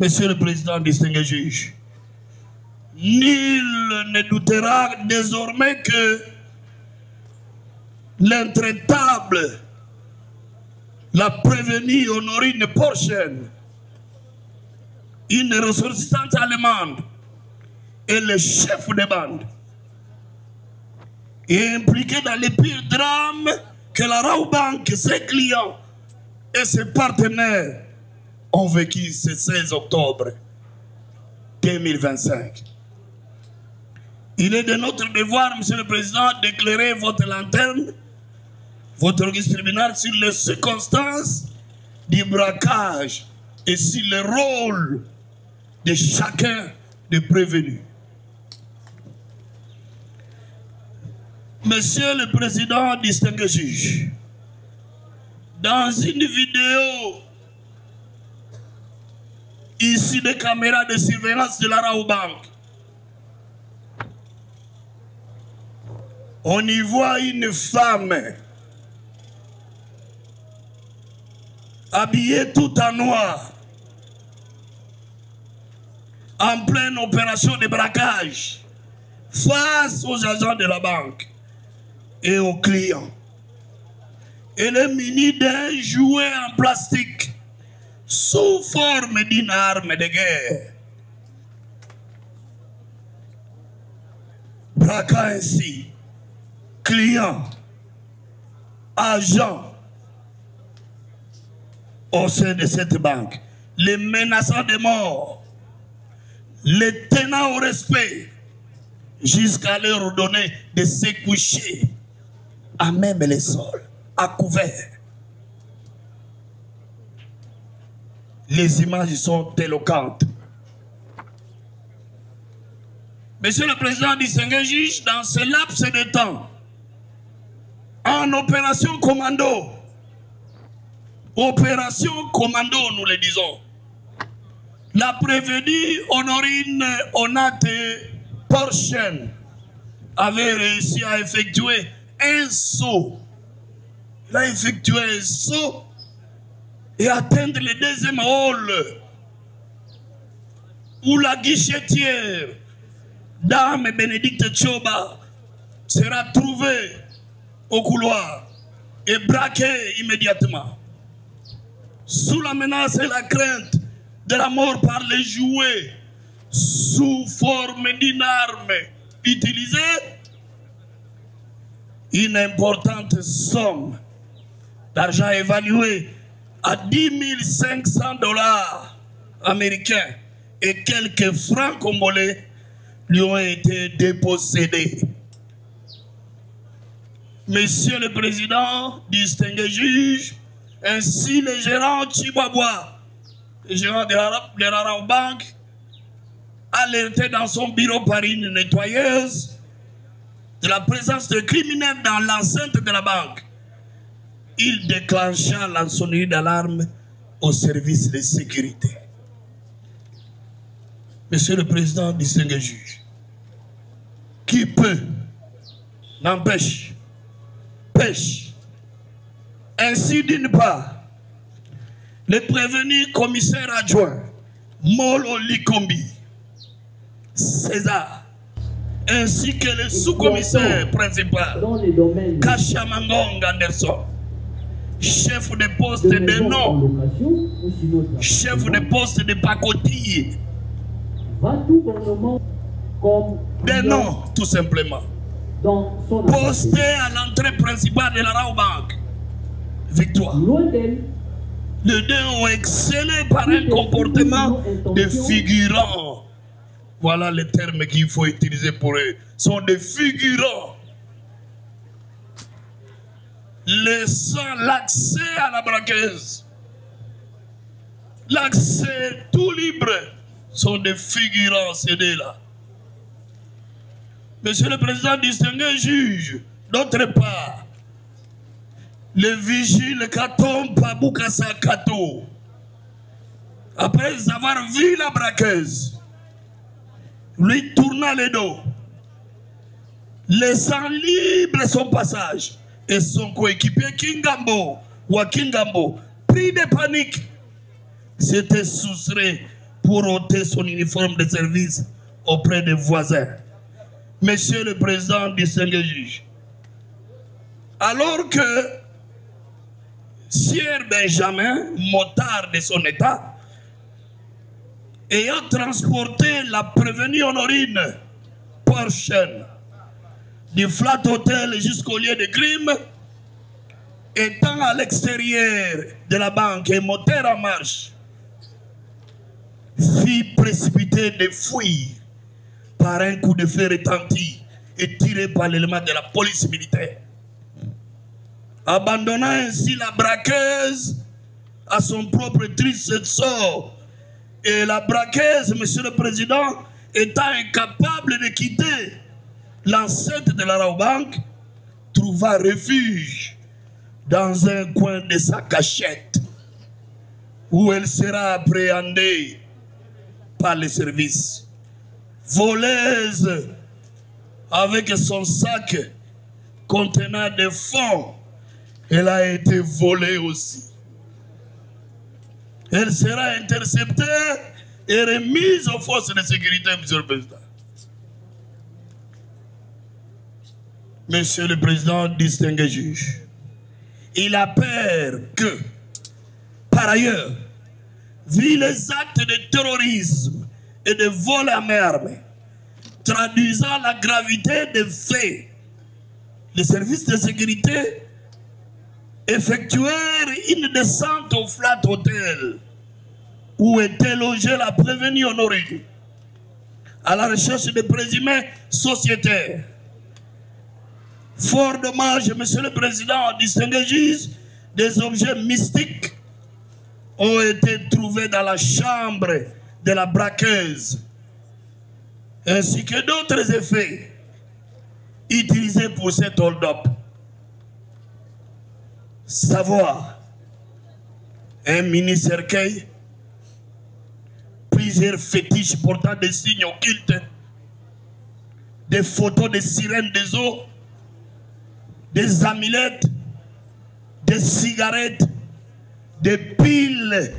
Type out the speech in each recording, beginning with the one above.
Monsieur le Président, distingué juge, nul ne doutera désormais que l'intraitable, la prévenue Honorine Porchen, une ressortissante allemande et le chef de bande, est impliqué dans les pires drames que la Rawbank, ses clients et ses partenaires ont vécu ce 16 octobre 2025. Il est de notre devoir, Monsieur le Président, d'éclairer votre lanterne, votre registre tribunal sur les circonstances du braquage et sur le rôle de chacun des prévenus. Monsieur le Président, distingué juge, dans une vidéo issue des caméras de surveillance de la Rawbank, on y voit une femme habillée tout en noir, en pleine opération de braquage, face aux agents de la banque et aux clients. Elle est munie d'un jouet en plastique sous forme d'une arme de guerre, braquant ainsi clients, agents au sein de cette banque, les menaçant de mort, les tenant au respect, jusqu'à leur ordonner de se coucher à même les sols, à couvert. Les images sont éloquentes. Monsieur le Président, distingué juge, dans ce laps de temps, en opération commando, nous le disons, la prévenue Honorine Onate Porchen avait réussi à effectuer un saut. Il a effectué un saut et atteindre le deuxième hall où la guichetière, Dame Bénédicte Tchoba, sera trouvée au couloir et braquée immédiatement. Sous la menace et la crainte de la mort par les jouets, sous forme d'une arme utilisée, une importante somme d'argent évaluée à 10 500 $ américains et quelques francs congolais lui ont été dépossédés. Monsieur le Président, distingué juge, ainsi le gérant Chihuahua, le gérant de la Rawbank, alerté dans son bureau par une nettoyeuse de la présence de criminels dans l'enceinte de la banque, il déclencha la sonnerie d'alarme au service de sécurité. Monsieur le Président, distingué juge, qui peut, n'empêche, pêche. Ainsi, d'une part, le prévenu commissaire adjoint Molo Likombi, César, ainsi que le sous-commissaire principal Kashamangon Anderson, chef de poste de nom, chef de poste de pacotille, des noms tout simplement, posté à l'entrée principale de la Rawbank. Victoire. Les deux ont excellé par un comportement de figurants. Voilà les termes qu'il faut utiliser pour eux. Sont des figurants. Laissant l'accès à la braqueuse. L'accès tout libre. Sont des figurants, ces deux-là. Monsieur le Président, distingué juge, d'autre part, le vigile Katom Paboukassa Kato, après avoir vu la braqueuse, lui tourna le dos, laissant libre son passage, et son coéquipier Kingambo, pris de panique, s'était soustrait pour ôter son uniforme de service auprès des voisins. Monsieur le Président, distingué juge, alors que Sieur Benjamin, motard de son état, ayant transporté la prévenue Honorine Porchen du Flat Hotel jusqu'au lieu de crime, étant à l'extérieur de la banque et moteur en marche, fit précipiter des fouilles par un coup de feu retenti et tiré par l'élément de la police militaire, abandonnant ainsi la braqueuse à son propre triste sort. Et la braqueuse, Monsieur le Président, étant incapable de quitter l'enceinte de la Raobank, trouva refuge dans un coin de sa cachette où elle sera appréhendée par les services. Voleuse avec son sac contenant des fonds, elle a été volée aussi. Elle sera interceptée et remise aux forces de sécurité, Monsieur le Président. Monsieur le Président, distingué juge, il a peur que, par ailleurs, vu les actes de terrorisme et de vol à main armée, traduisant la gravité des faits, les services de sécurité effectuèrent une descente au Flat Hotel où était logée la prévenue Honorine à la recherche de présumés sociétaires. Fort dommage, Monsieur le Président, distingué juge, des objets mystiques ont été trouvés dans la chambre de la braqueuse, ainsi que d'autres effets utilisés pour cet hold-up. Savoir un mini-cercueil, plusieurs fétiches portant des signes occultes, des photos de sirènes des eaux, des amulettes, des cigarettes, des piles,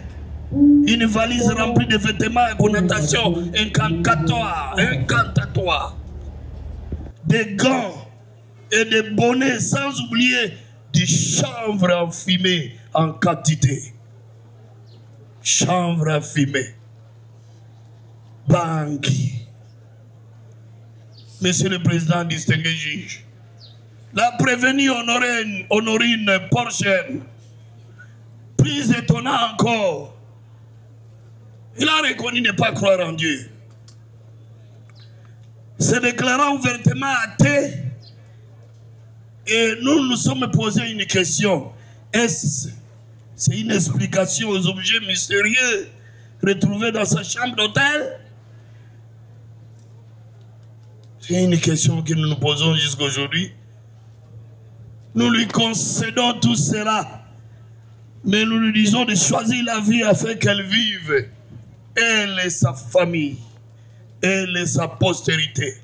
une valise remplie de vêtements à connotation incantatoire, des gants et des bonnets, sans oublier du chanvre enfumé en quantité. Chanvre enfumé. Bangui. Monsieur le Président, distingué juge, la prévenue Honorine Porchen, plus étonnant encore, il a reconnu ne pas croire en Dieu, se déclarant ouvertement athée. Et nous nous sommes posé une question. Est-ce c'est une explication aux objets mystérieux retrouvés dans sa chambre d'hôtel? C'est une question que nous nous posons jusqu'à aujourd'hui. Nous lui concédons tout cela, mais nous lui disons de choisir la vie afin qu'elle vive, elle et sa famille, elle et sa postérité.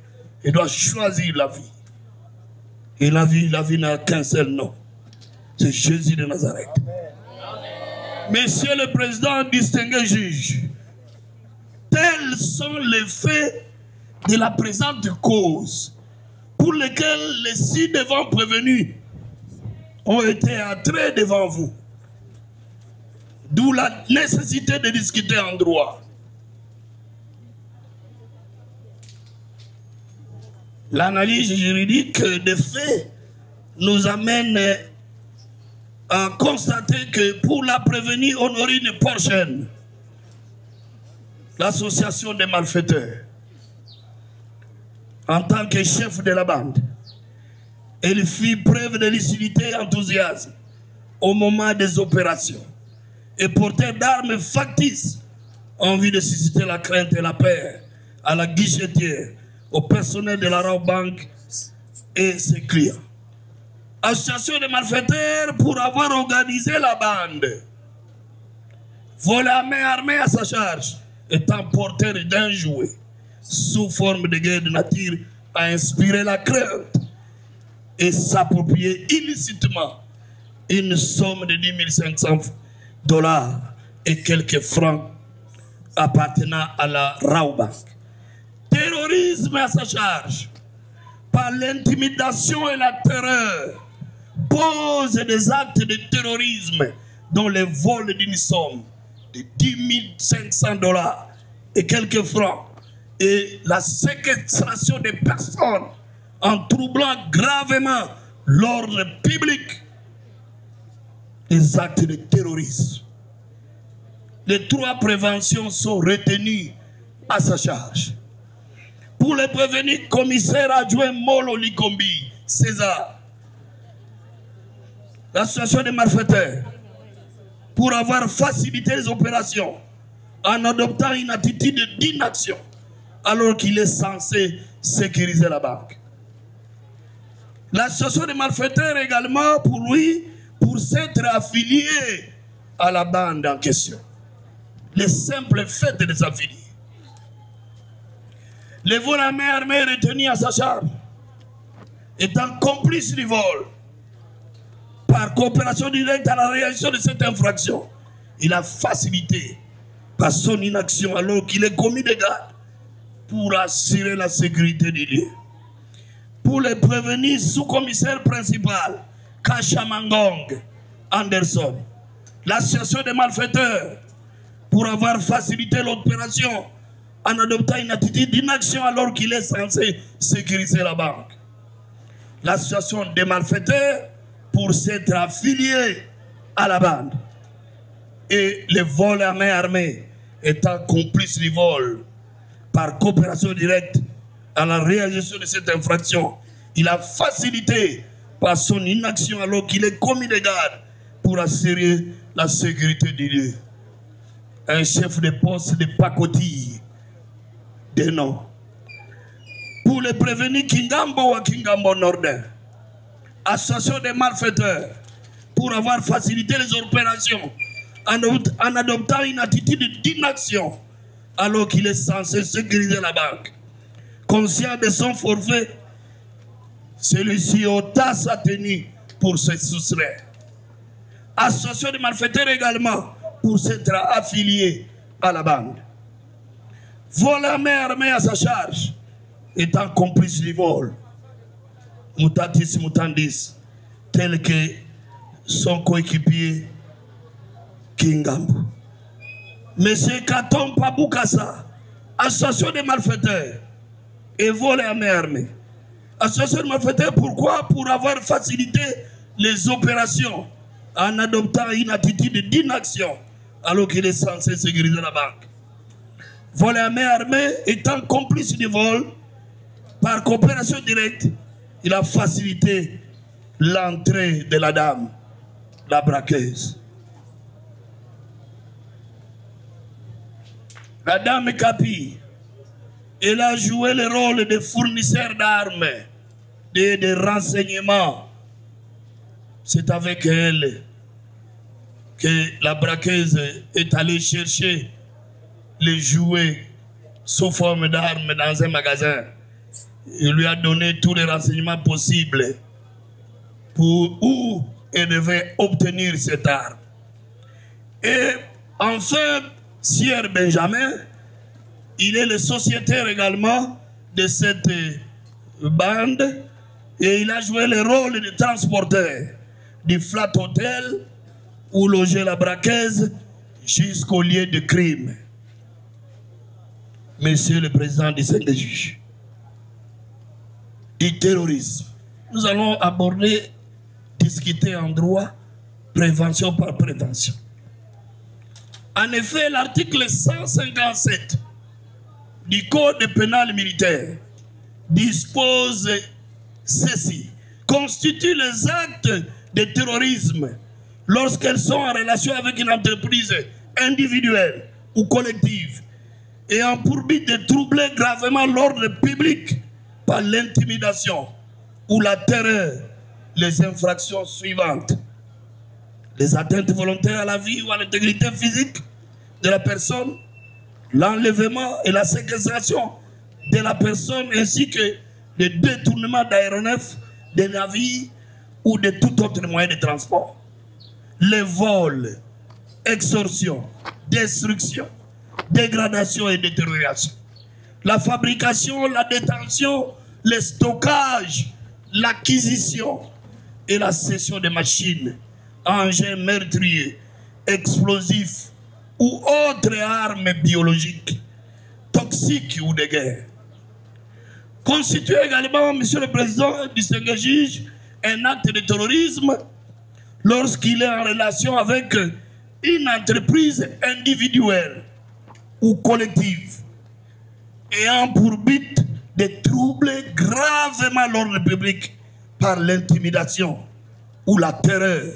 Elle doit choisir la vie. Et la vie n'a qu'un seul nom. C'est Jésus de Nazareth. Monsieur le Président, distingué juge, tels sont les faits de la présente cause pour lesquels les 6 devant prévenus ont été attraits devant vous. D'où la nécessité de discuter en droit. L'analyse juridique des faits nous amène à constater que pour la prévenue Honorine Porchen, l'association des malfaiteurs, en tant que chef de la bande, elle fit preuve de lucidité et enthousiasme au moment des opérations et portait d'armes factices en vue de susciter la crainte et la peur à la guichetière, au personnel de la Raobank et ses clients. Association de malfaiteurs pour avoir organisé la bande. Volé à main armée à sa charge, étant porteur d'un jouet sous forme de guerre de nature à inspirer la crainte et s'approprier illicitement une somme de $10 500 et quelques francs appartenant à la Rawbank. Terrorisme à sa charge, par l'intimidation et la terreur, pose des actes de terrorisme dont les vols d'une somme de 10 500 $ et quelques francs et la séquestration des personnes en troublant gravement l'ordre public, des actes de terrorisme. Les 3 préventions sont retenues à sa charge. Pour les prévenir, commissaire adjoint Molo Likombi, César, l'association des malfaiteurs, pour avoir facilité les opérations en adoptant une attitude d'inaction alors qu'il est censé sécuriser la banque. L'association des malfaiteurs également pour lui, pour s'être affilié à la bande en question. Le simple fait de les affilier. Les vols à main armée retenus à sa charge, étant complice du vol, par coopération directe à la réalisation de cette infraction, il a facilité par son inaction alors qu'il est commis des gardes pour assurer la sécurité du lieu. Pour les prévenir, sous-commissaire principal, Kashamangong Anderson, l'association des malfaiteurs, pour avoir facilité l'opération en adoptant une attitude d'inaction alors qu'il est censé sécuriser la banque. L'association des malfaiteurs pour s'être affilié à la bande. Et les vols à main armée étant complices du vol par coopération directe à la réalisation de cette infraction, il a facilité par son inaction alors qu'il est commis des gardes pour assurer la sécurité du lieu. Un chef de poste de pacotille des noms. Pour les prévenir Kingambo ou Kingambo Nordin, association des malfaiteurs, pour avoir facilité les opérations en adoptant une attitude d'inaction alors qu'il est censé sécuriser la banque. Conscient de son forfait, celui-ci ôta sa tenue pour se soustraire. Association des malfaiteurs également pour s'être affilié à la bande. Vol à main armée à sa charge, étant complice du vol. Mutatis mutandis, tel que son coéquipier Kingambo. Monsieur Katom Paboukassa, association des malfaiteurs et vol à main armée. Association des malfaiteurs, pourquoi? Pour avoir facilité les opérations en adoptant une attitude d'inaction alors qu'il est censé sécuriser la banque. Vol à main armée étant complice du vol, par coopération directe, il a facilité l'entrée de la dame, la braqueuse. La dame Kapi, elle a joué le rôle de fournisseur d'armes, de renseignements. C'est avec elle que la braqueuse est allée chercher les jouets sous forme d'armes dans un magasin. Il lui a donné tous les renseignements possibles pour où elle devait obtenir cette arme. Et enfin, Sieur Benjamin, il est le sociétaire également de cette bande et il a joué le rôle de transporteur du flat hotel où logeait la braqueuse jusqu'au lieu de crime. Monsieur le Président du Sénat des juges, du terrorisme, nous allons aborder, discuter en droit, prévention par prévention. En effet, l'article 157 du Code pénal militaire dispose ceci: constitue les actes de terrorisme lorsqu'elles sont en relation avec une entreprise individuelle ou collective ayant pour but de troubler gravement l'ordre public par l'intimidation ou la terreur, les infractions suivantes: les atteintes volontaires à la vie ou à l'intégrité physique de la personne, l'enlèvement et la séquestration de la personne, ainsi que le détournement d'aéronefs, de navires ou de tout autre moyen de transport, les vols, extorsions, destruction, dégradation et détérioration. La fabrication, la détention, le stockage, l'acquisition et la cession des machines, engins meurtriers, explosifs ou autres armes biologiques, toxiques ou de guerre. Constitue également, Monsieur le Président, distingué juge, un acte de terrorisme lorsqu'il est en relation avec une entreprise individuelle ou collective ayant pour but de troubler gravement l'ordre public par l'intimidation ou la terreur.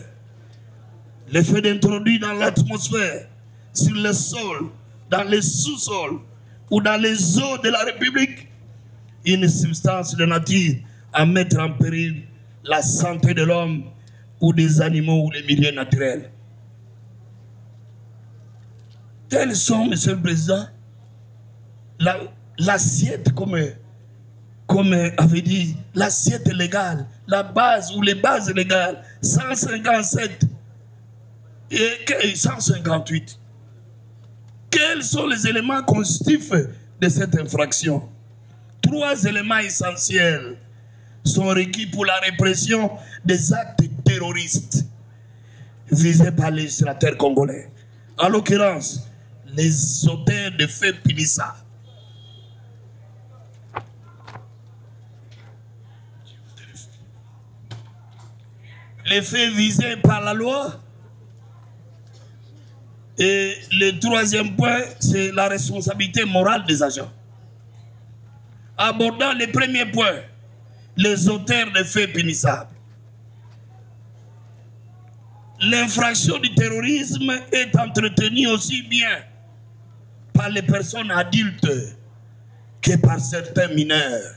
L'effet d'introduire dans l'atmosphère, sur le sol, dans les sous-sols ou dans les eaux de la République, une substance de nature à mettre en péril la santé de l'homme ou des animaux ou des milieux naturels. Tels sont, Monsieur le Président, l'assiette, comme avait dit, l'assiette légale, la base ou les bases légales, 157 et 158. Quels sont les éléments constitutifs de cette infraction? 3 éléments essentiels sont requis pour la répression des actes terroristes visés par les législateurs congolais. En l'occurrence, les auteurs de faits punissables. Les faits visés par la loi. Et le 3e point, c'est la responsabilité morale des agents. Abordant le 1er point, les auteurs de faits punissables. L'infraction du terrorisme est entretenue aussi bien par les personnes adultes que par certains mineurs.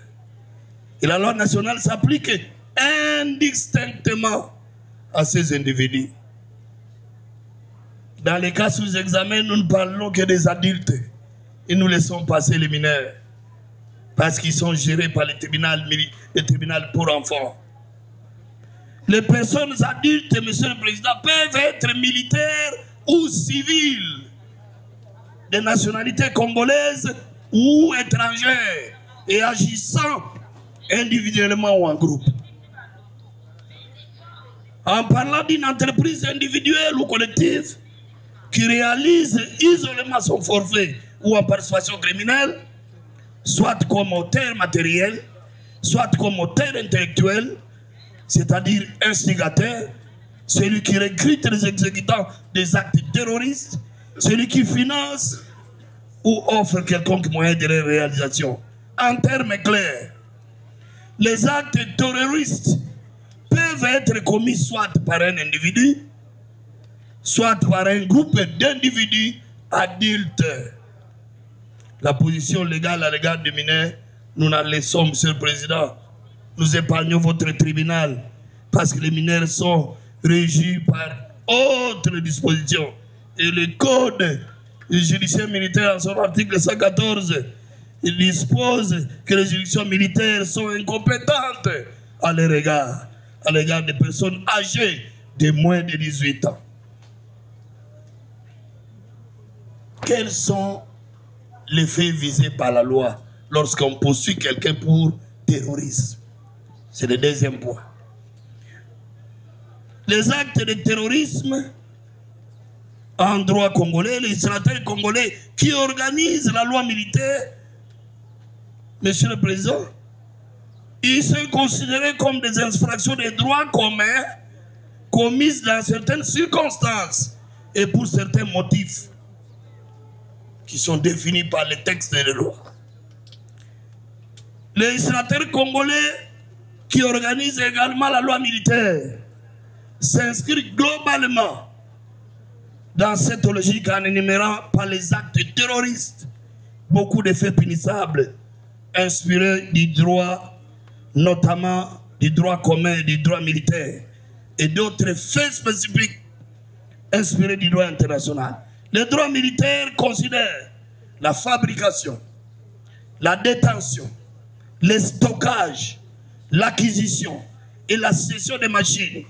Et la loi nationale s'applique indistinctement à ces individus. Dans les cas sous examen, nous ne parlons que des adultes et nous laissons passer les mineurs parce qu'ils sont gérés par le tribunal pour enfants. Les personnes adultes, Monsieur le Président, peuvent être militaires ou civils, de nationalité congolaise ou étrangère, et agissant individuellement ou en groupe. En parlant d'une entreprise individuelle ou collective qui réalise isolément son forfait ou en persuasion criminelle, soit comme auteur matériel, soit comme auteur intellectuel, c'est-à-dire instigateur, celui qui recrute les exécutants des actes terroristes, celui qui finance ou offre quelconque moyen de leur réalisation. En termes clairs, les actes terroristes peuvent être commis soit par un individu, soit par un groupe d'individus adultes. La position légale à l'égard des mineurs, nous la laissons, Monsieur le Président. Nous épargnons votre tribunal parce que les mineurs sont régis par autres dispositions. Et le code judiciaire militaire, en son article 114, il dispose que les juridictions militaires sont incompétentes à l'égard des personnes âgées de moins de 18 ans. Quels sont les faits visés par la loi lorsqu'on poursuit quelqu'un pour terrorisme? C'est le 2e point. Les actes de terrorisme en droit congolais, les législateurs congolais qui organisent la loi militaire, Monsieur le Président, ils sont considérés comme des infractions des droits communs commises dans certaines circonstances et pour certains motifs qui sont définis par les textes de loi. Les législateurs congolais qui organise également la loi militaire, s'inscrit globalement dans cette logique en énumérant par les actes terroristes beaucoup de faits punissables inspirés du droit, notamment du droit commun et du droit militaire, et d'autres faits spécifiques inspirés du droit international. Le droit militaire considère la fabrication, la détention, le stockage, l'acquisition et la cession des machines,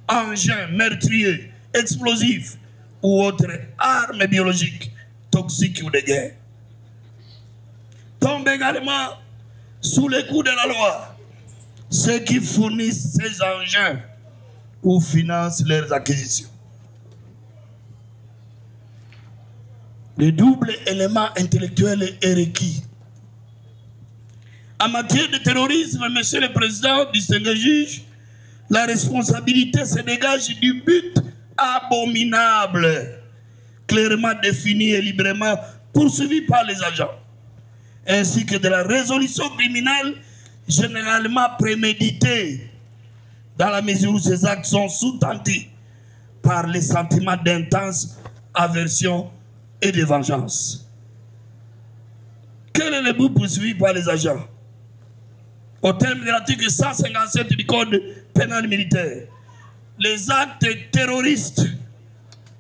engins meurtriers, explosifs ou autres armes biologiques, toxiques ou de guerre. Tombent également sous les coups de la loi ceux qui fournissent ces engins ou financent leurs acquisitions. Le double élément intellectuel est requis. En matière de terrorisme, Monsieur le Président, distingué juge, la responsabilité se dégage du but abominable, clairement défini et librement poursuivi par les agents, ainsi que de la résolution criminelle généralement préméditée, dans la mesure où ces actes sont sous-tendus par les sentiments d'intense aversion et de vengeance. Quel est le but poursuivi par les agents? Au terme de l'article 157 du Code pénal militaire, les actes terroristes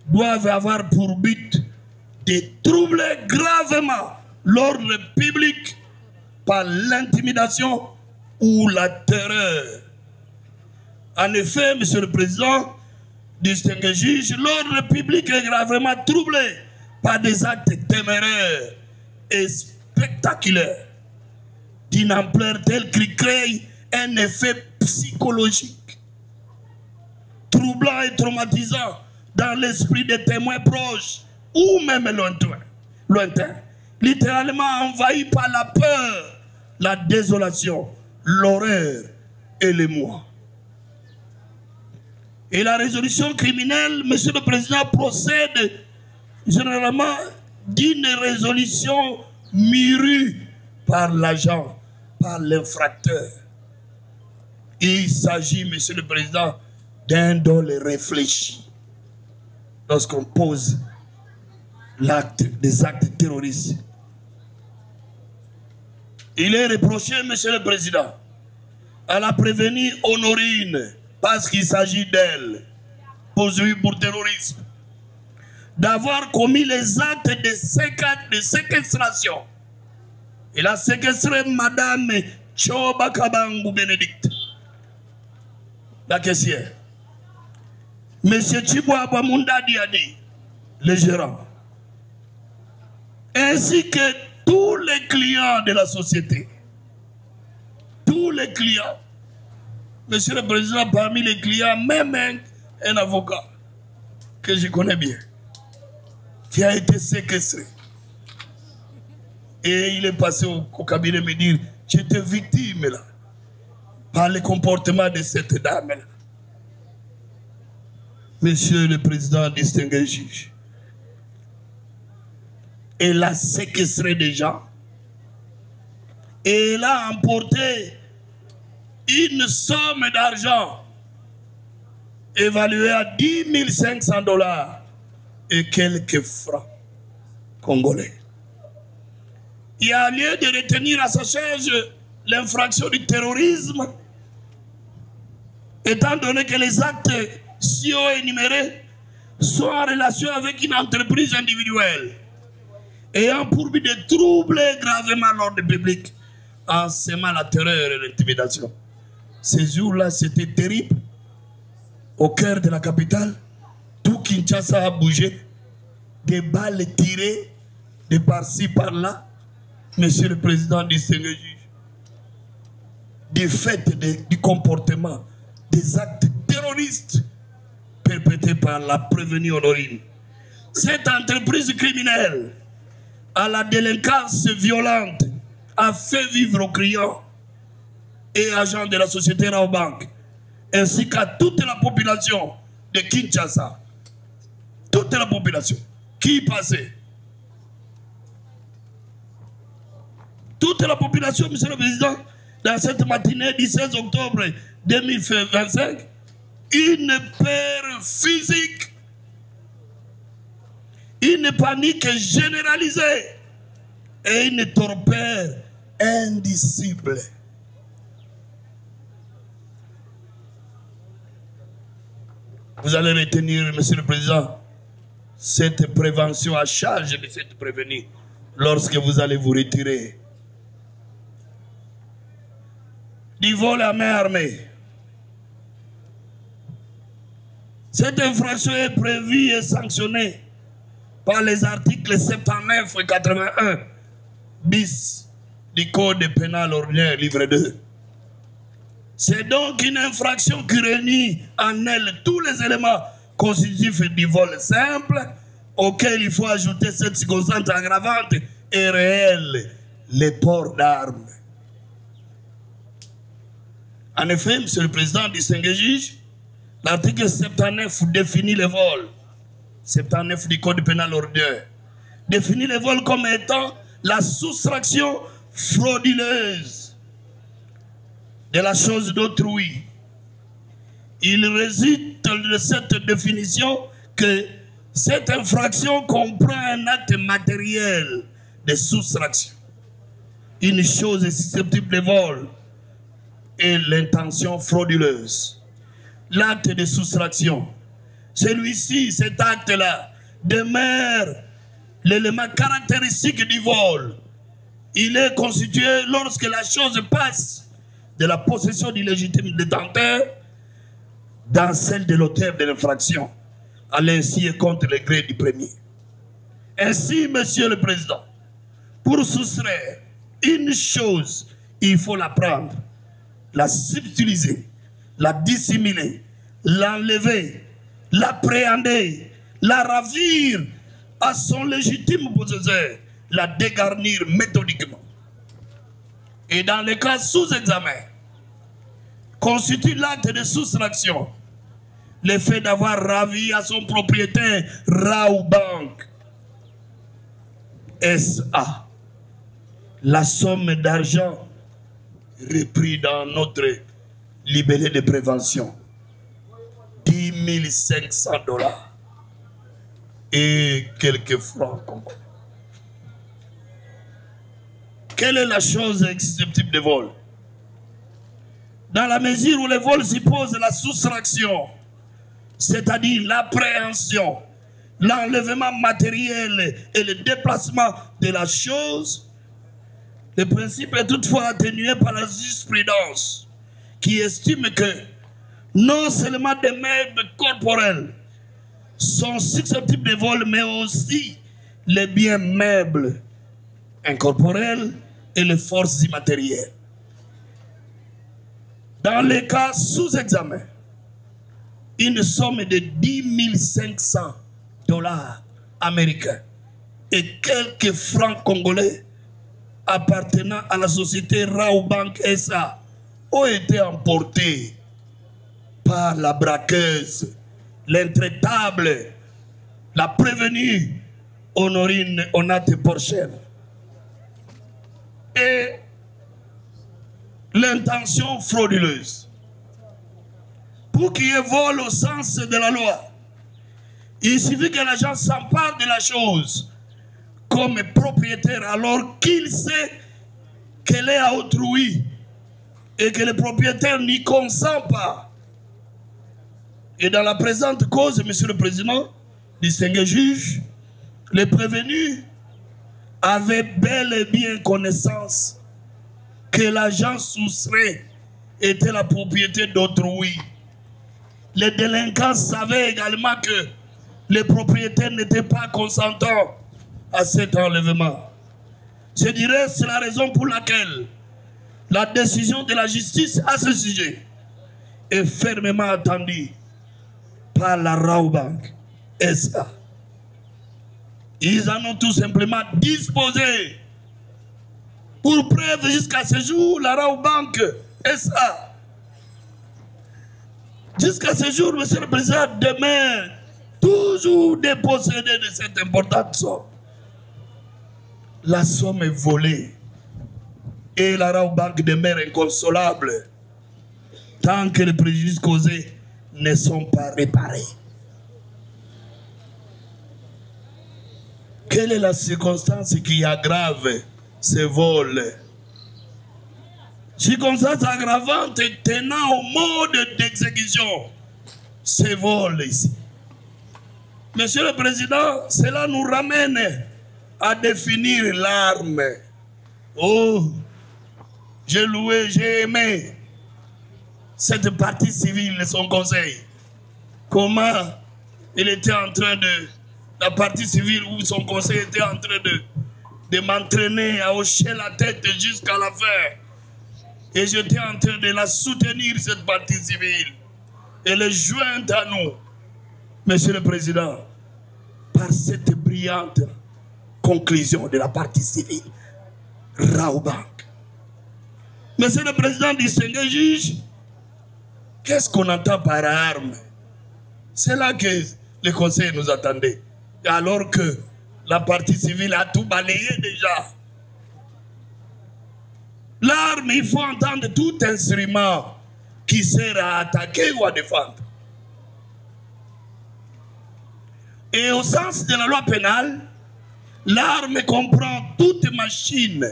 doivent avoir pour but de troubler gravement l'ordre public par l'intimidation ou la terreur. En effet, Monsieur le Président, distingué juge, l'ordre public est gravement troublé par des actes téméraires et spectaculaires d'une ampleur telle qu'il crée un effet psychologique, troublant et traumatisant dans l'esprit des témoins proches ou même lointains, littéralement envahi par la peur, la désolation, l'horreur et l'émoi. Et la résolution criminelle, Monsieur le Président, procède généralement d'une résolution murue par l'agent, par l'infracteur. Il s'agit, Monsieur le Président, d'un dol réfléchi lorsqu'on pose des actes terroristes. Il est reproché, Monsieur le Président, à la prévenue Honorine, parce qu'il s'agit d'elle, poursuivie pour terrorisme, d'avoir commis les actes de séquestration. Il a séquestré Madame Choba Kabangu Bénédicte, la caissière. Monsieur Chibouaba Munda Diadi, le gérant, ainsi que tous les clients de la société. Tous les clients. Monsieur le Président, parmi les clients, même un avocat que je connais bien, qui a été séquestré. Et il est passé au cabinet me dire, j'étais victime là, par le comportement de cette dame là. Monsieur le Président, distingué juge, elle a séquestré des gens et elle a emporté une somme d'argent évaluée à 10 500 $ et quelques francs congolais. Il y a lieu de retenir à sa charge l'infraction du terrorisme, étant donné que les actes si haut énumérés sont en relation avec une entreprise individuelle ayant pour but de troubler gravement l'ordre public en sémant la terreur et l'intimidation. Ces jours-là, c'était terrible. Au cœur de la capitale, tout Kinshasa a bougé, des balles tirées de par-ci, par-là. Monsieur le Président, distingué juge, du fait du comportement des actes terroristes perpétrés par la prévenue Honorine. Cette entreprise criminelle à la délinquance violente a fait vivre aux clients et agents de la société Raobank, ainsi qu'à toute la population de Kinshasa, toute la population qui y passait. Toute la population, Monsieur le Président, dans cette matinée du 16 octobre 2025, une peur physique, une panique généralisée et une torpeur indicible. Vous allez retenir, Monsieur le Président, cette prévention à charge de cette prévenue lorsque vous allez vous retirer du vol à main armée. Cette infraction est prévue et sanctionnée par les articles 79 et 81 bis du Code pénal ordinaire, livre 2. C'est donc une infraction qui réunit en elle tous les éléments constitutifs du vol simple, auquel il faut ajouter cette circonstance aggravante et réelle, le port d'armes. En effet, Monsieur le Président, distingué juge, l'article 79 définit le vol, 79 du Code pénal ordinaire, définit le vol comme étant la soustraction frauduleuse de la chose d'autrui. Il résulte de cette définition que cette infraction comprend un acte matériel de soustraction, une chose est susceptible de vol et l'intention frauduleuse. L'acte de soustraction, celui-ci, cet acte-là, demeure l'élément caractéristique du vol. Il est constitué lorsque la chose passe de la possession du légitime détenteur dans celle de l'auteur de l'infraction, à l'insu et contre le gré du premier. Ainsi, Monsieur le Président, pour soustraire une chose, il faut la prendre, la subtiliser, la dissimuler, l'enlever, l'appréhender, la ravir à son légitime possesseur, la dégarnir méthodiquement. Et dans les cas sous examen, constitue l'acte de soustraction le fait d'avoir ravi à son propriétaire Raobank S.A. la somme d'argent repris dans notre libellé de prévention, 10 500 $ et quelques francs. Quelle est la chose susceptible de vol? Dans la mesure où le vol suppose la soustraction, c'est-à-dire l'appréhension, l'enlèvement matériel et le déplacement de la chose, le principe est toutefois atténué par la jurisprudence qui estime que non seulement des meubles corporels sont susceptibles de vol, mais aussi les biens meubles incorporels et les forces immatérielles. Dans les cas sous examen, une somme de 10 500 $ américains et quelques francs congolais appartenant à la société Raobank S.A. ont été emportés par la braqueuse, l'intraitable, la prévenue Honorine Onate Porchel. Et l'intention frauduleuse. Pour qu'il y ait vol au sens de la loi, il suffit que l'agent s'empare de la chose comme propriétaire alors qu'il sait qu'elle est à autrui et que le propriétaire n'y consent pas. Et dans la présente cause, Monsieur le Président, distingué juge, les prévenus avaient bel et bien connaissance que l'agent soustrait était la propriété d'autrui. Les délinquants savaient également que les propriétaires n'étaient pas consentants à cet enlèvement. Je dirais c'est la raison pour laquelle la décision de la justice à ce sujet est fermement attendue par la Raobank S.A. Ils en ont tout simplement disposé. Pour preuve, jusqu'à ce jour, la Raobank S.A. Jusqu'à ce jour, Monsieur le Président, demeure toujours dépossédé de cette importante somme. La somme est volée et la Raobank demeure inconsolable tant que les préjudices causés ne sont pas réparés. Quelle est la circonstance qui aggrave ce vol? Circonstance aggravante tenant au mode d'exécution ce vol ici. Monsieur le Président, cela nous ramène à définir l'arme. Oh, j'ai loué, j'ai aimé cette partie civile de son conseil. Comment il était en train de la partie civile où son conseil était en train de m'entraîner à hocher la tête jusqu'à la fin. Et j'étais en train de la soutenir, cette partie civile. Elle est jointe à nous, Monsieur le Président, par cette brillante conclusion de la partie civile. Raobank. Monsieur le Président, distingué juge, qu'est-ce qu'on entend par arme? C'est là que le Conseil nous attendait. Alors que la partie civile a tout balayé déjà. L'arme, il faut entendre tout instrument qui sert à attaquer ou à défendre. Et au sens de la loi pénale, l'arme comprend toute machine,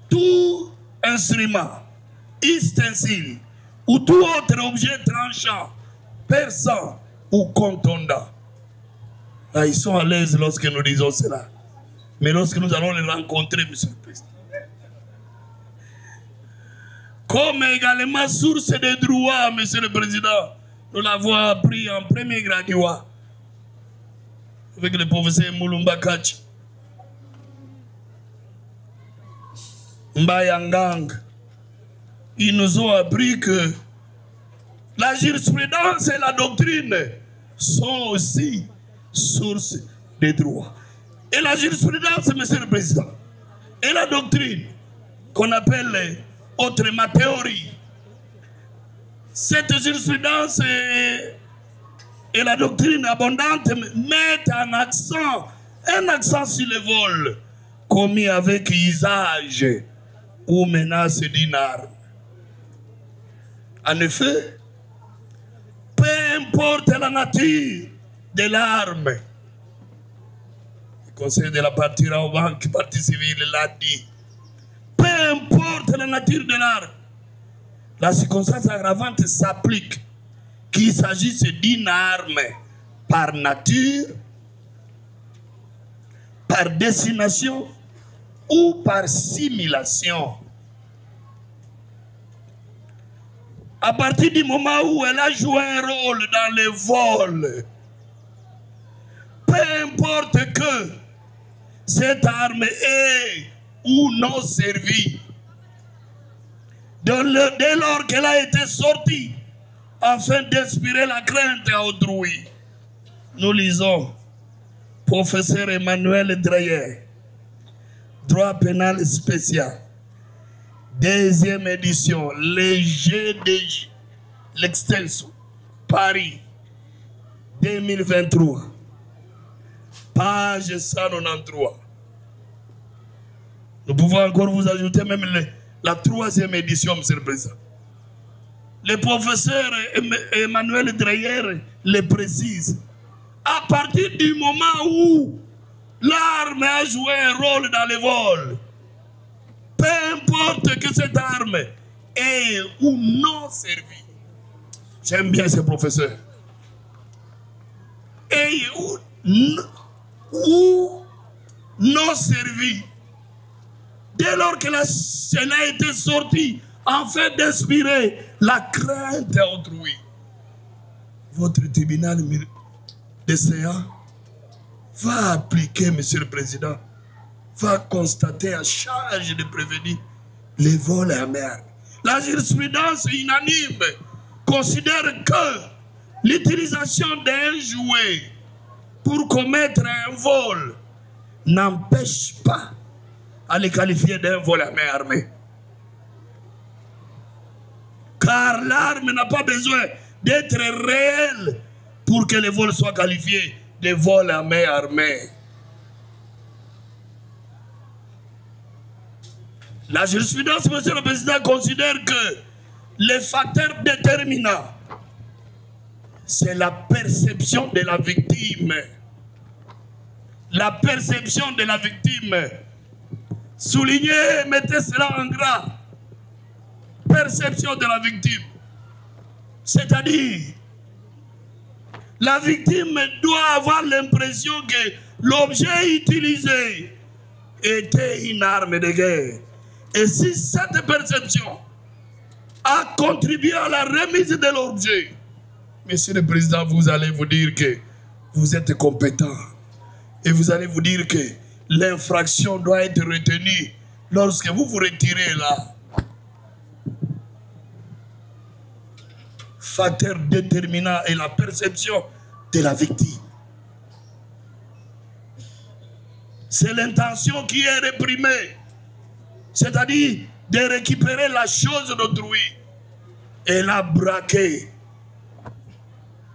tout instrument, ustensile ou tout autre objet tranchant, perçant ou contondant. Là, ils sont à l'aise lorsque nous disons cela. Mais lorsque nous allons les rencontrer, Monsieur le Président, comme également source de droit, Monsieur le Président, nous l'avons appris en premier graduat avec le professeur Moulumba Kachi, Mbayangang. Ils nous ont appris que la jurisprudence et la doctrine sont aussi source de droit. Et la jurisprudence, Monsieur le Président, et la doctrine, qu'on appelle autrement théorie, cette jurisprudence et la doctrine abondante mettent un accent sur le vol commis avec usage ou menace d'une arme. En effet, peu importe la nature de l'arme, le Conseil de la partie Raobank, partie civile, l'a dit, peu importe la nature de l'arme, la circonstance aggravante s'applique, qu'il s'agisse d'une arme par nature, par destination ou par simulation. À partir du moment où elle a joué un rôle dans le vol, peu importe que cette arme ait ou non servi, dès lors qu'elle a été sortie afin d'inspirer la crainte à autrui. Nous lisons Professeur Emmanuel Dreyer, droit pénal spécial, 2e édition, le GDJ, l'extenso, Paris, 2023, page 193. Nous pouvons encore vous ajouter même la 3e édition, Monsieur le Président. Le professeur Emmanuel Dreyer le précise. À partir du moment où l'arme a joué un rôle dans le vol, peu importe que cette arme ait ou non servi. J'aime bien ce professeur. Ait ou non servi. Dès lors qu'elle a été sortie afin d'inspirer la crainte à autrui, votre tribunal de séance va appliquer, Monsieur le Président, va constater à charge de prévenir les vols à mer. La jurisprudence unanime considère que l'utilisation d'un jouet pour commettre un vol n'empêche pas à les qualifier d'un vol à main armée. Car l'arme n'a pas besoin d'être réelle pour que le vol soit qualifié de vol à main armée. La jurisprudence, Monsieur le Président, considère que les facteurs déterminants, c'est la perception de la victime. La perception de la victime. Soulignez, mettez cela en gras. Perception de la victime. C'est-à-dire, la victime doit avoir l'impression que l'objet utilisé était une arme de guerre. Et si cette perception a contribué à la remise de l'objet, Monsieur le Président, vous allez vous dire que vous êtes compétent Et vous allez vous dire que l'infraction doit être retenue lorsque vous vous retirez là. Facteur déterminant est la perception de la victime. C'est l'intention qui est réprimée. C'est-à-dire de récupérer la chose d'autrui et la braquer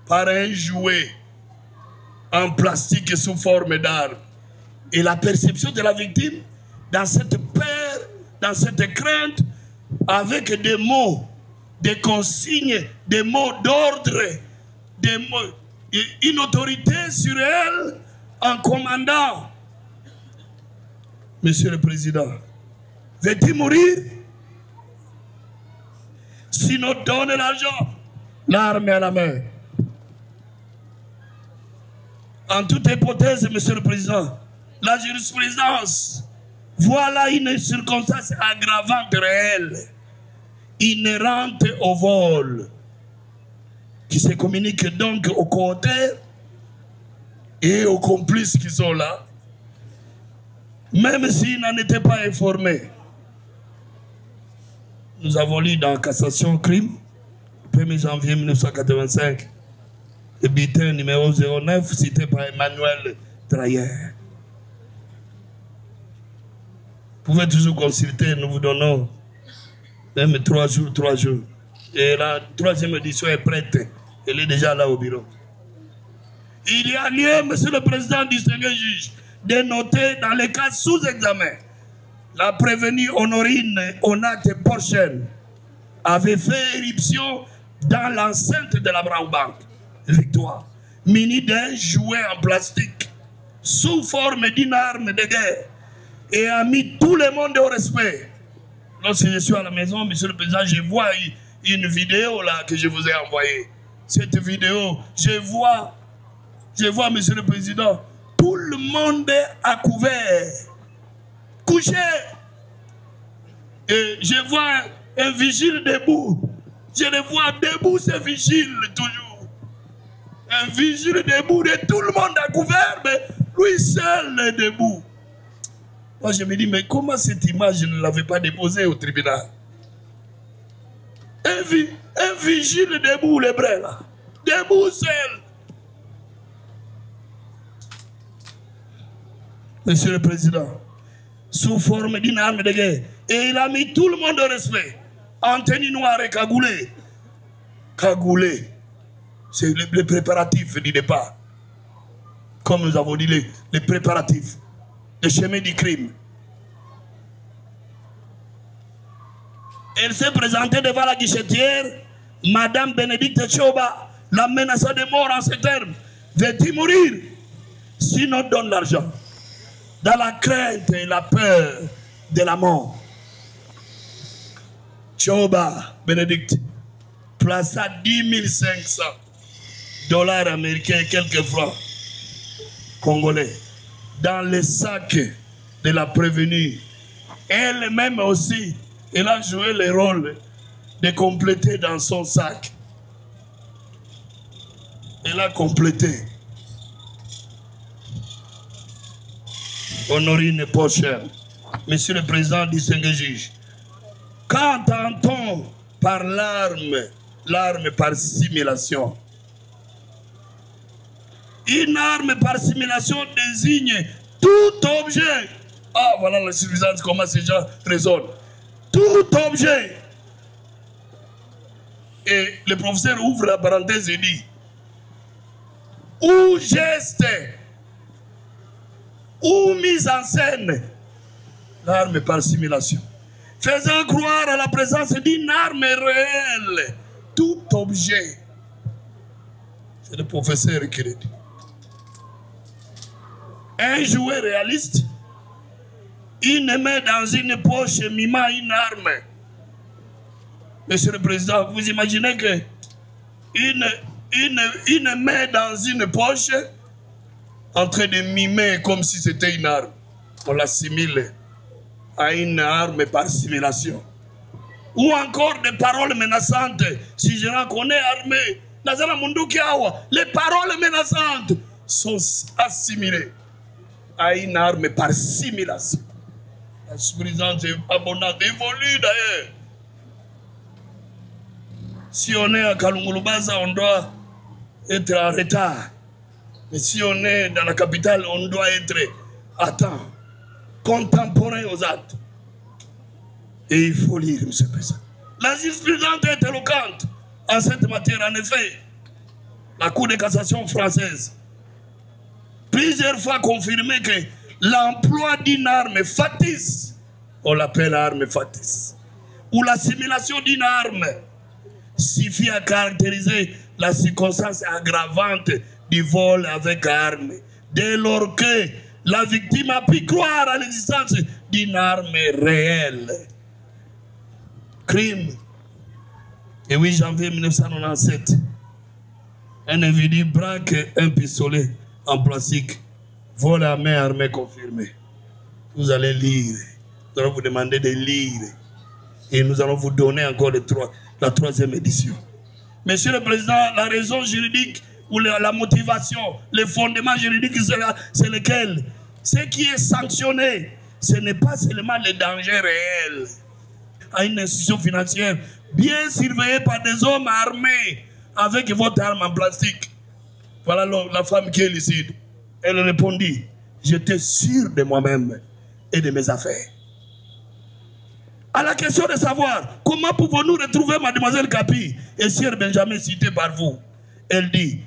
par un jouet en plastique sous forme d'arme. Et la perception de la victime dans cette peur, dans cette crainte, avec des mots, des consignes, des mots d'ordre, des mots, une autorité sur elle en commandant. Monsieur le Président, veux-tu mourir? Sinon, donne l'argent, l'arme à la main. En toute hypothèse, Monsieur le Président, la jurisprudence, voilà une circonstance aggravante réelle, inhérente au vol, qui se communique donc aux coauteurs et aux complices qui sont là, même s'ils n'en étaient pas informés. Nous avons lu dans Cassation Crime, 1er janvier 1985, le bulletin numéro 09, cité par Emmanuel Trayer. Vous pouvez toujours consulter, nous vous donnons même 3 jours. Et la 3e édition est prête. Elle est déjà là au bureau. Il y a lieu, Monsieur le Président, distingué juge, de noter dans les cas sous examen, la prévenue Honorine Onate Porchen avait fait éruption dans l'enceinte de la Braubank Victoire, munie d'un jouet en plastique, sous forme d'une arme de guerre, et a mis tout le monde au respect. Lorsque je suis à la maison, Monsieur le Président, je vois une vidéo là que je vous ai envoyée. Cette vidéo, je vois, Monsieur le Président, tout le monde à couvert, couché. Et je vois un vigile debout. Je le vois debout, ce vigile, toujours. Un vigile debout, et tout le monde à couvert, mais lui seul est debout. Moi, je me dis, mais comment cette image, je ne l'avais pas déposée au tribunal? Un vigile debout, les bras là. Debout seul. Monsieur le Président, sous forme d'une arme de guerre. Et il a mis tout le monde au respect. En tenue noire et cagoulé. Cagoulé. C'est le préparatif du départ. Comme nous avons dit, les préparatifs. Le chemin du crime. Elle s'est présentée devant la guichetière. Madame Bénédicte Choba la menaça de mort en ces termes. Veux-tu mourir? Sinon, donne l'argent. Dans la crainte et la peur de la mort. Choba Bénédicte plaça 10 500 $ américains et quelques francs congolais dans le sac de la prévenue. Elle-même aussi, elle a joué le rôle de compléter dans son sac. Elle a complété. Honorine Porchen, Monsieur le Président, distingué juge, qu'entend-on par l'arme par simulation? Une arme par simulation désigne tout objet. Ah, voilà la suffisance, comment ces gens raisonnent. Tout objet. Et le professeur ouvre la parenthèse et dit, ou geste, ou mise en scène, l'arme par simulation, faisant croire à la présence d'une arme réelle, tout objet. C'est le professeur qui le dit. Un jouet réaliste, une main dans une poche mimant une arme. Monsieur le Président, vous imaginez que une main dans une poche en train de mimer comme si c'était une arme. On l'assimile à une arme par simulation. Ou encore des paroles menaçantes. Si je reconnais armé, les paroles menaçantes sont assimilées à une arme par simulation. La jurisprudence est abondante, évolue d'ailleurs. Si on est à Kalungulubaza, on doit être en retard. Mais si on est dans la capitale, on doit être à temps, contemporain aux actes. Et il faut lire, M. le Président. La jurisprudence est éloquente en cette matière. En effet, la Cour de cassation française, plusieurs fois confirmé que l'emploi d'une arme factice, on l'appelle arme factice, ou la simulation d'une arme, suffit à caractériser la circonstance aggravante du vol avec arme, dès lors que la victime a pu croire à l'existence d'une arme réelle. Crime. Et 8 janvier 1997, un individu braque un pistolet en plastique, vol à main armée confirmée. Vous allez lire. Nous allons vous demander de lire. Et nous allons vous donner encore la 3e édition. Monsieur le Président, la raison juridique ou la motivation, le fondement juridique, c'est lequel? Ce qui est sanctionné, ce n'est pas seulement le danger réel à une institution financière bien surveillée par des hommes armés avec votre arme en plastique. Voilà la femme qui est lucide. Elle répondit, j'étais sûr de moi-même et de mes affaires. À la question de savoir comment pouvons-nous retrouver mademoiselle Kapi et Sir Benjamin cité par vous, elle dit,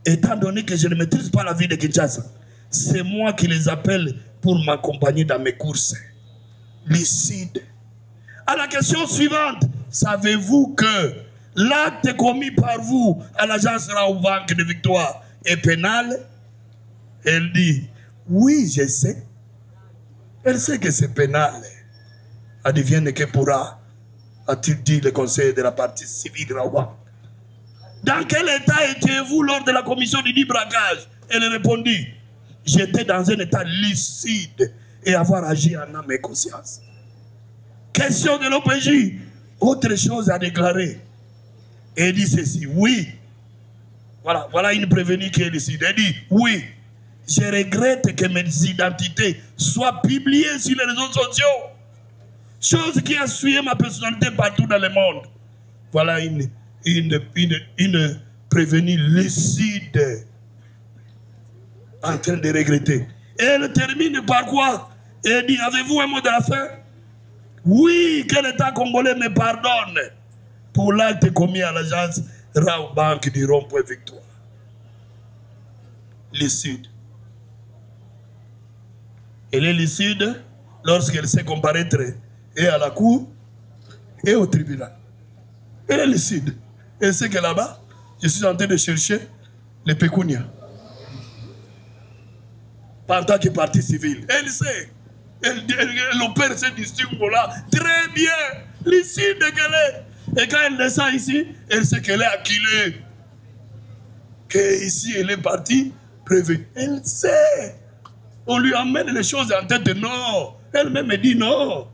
étant donné que je ne maîtrise pas la vie de Kinshasa, c'est moi qui les appelle pour m'accompagner dans mes courses. Lucide. À la question suivante, savez-vous que l'acte commis par vous à l'agence Raobank de Victoire est pénal? Elle dit, oui, je sais. Elle sait que c'est pénal. Advienne que pourra, a-t-il dit le conseil de la partie civile Raobank. Dans quel état étiez-vous lors de la commission du dit braquage? Elle répondit, j'étais dans un état lucide et avoir agi en âme et conscience. Question de l'OPJ, autre chose à déclarer. Elle dit ceci, oui. Voilà une prévenue qui est lucide. Elle dit, oui, je regrette que mes identités soient publiées sur les réseaux sociaux. Chose qui a souillé ma personnalité partout dans le monde. Voilà une prévenue lucide en train de regretter. Et elle termine par quoi? Elle dit, avez-vous un mot de la fin? Oui, que l'État congolais me pardonne pour l'acte commis à l'agence Raobank du rond-point Victoire. Lucide. Elle est lucide lorsqu'elle sait comparaître et à la cour et au tribunal. Elle est lucide. Elle sait que là-bas, je suis en train de chercher les pécunias. En tant que partie civile. Elle sait. Elle opère ce distinguo-là très bien. Lucide qu'elle est. Et quand elle descend ici, elle sait qu'elle est acculée. Que ici, elle est partie prévenue. Elle sait. On lui amène les choses en tête. Non. Elle-même dit non.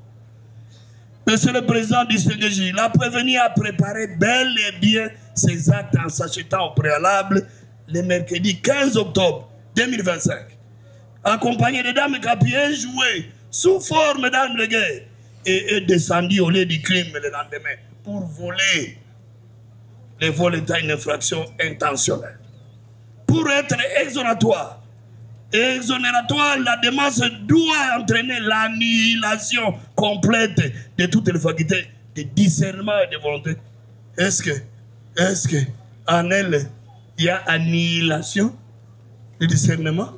Monsieur le Président du CNJ, la prévenue a préparé bel et bien ses actes en s'achetant au préalable le mercredi 15 octobre 2025. Accompagné de dames capiers jouées sous forme d'armes de guerre et est descendu au lieu du crime le lendemain pour voler. Le vol est une infraction intentionnelle. Pour être exonératoire, la démarche doit entraîner l'annihilation complète de toutes les facultés de discernement et de volonté. Est-ce que en elle, il y a annihilation de discernement?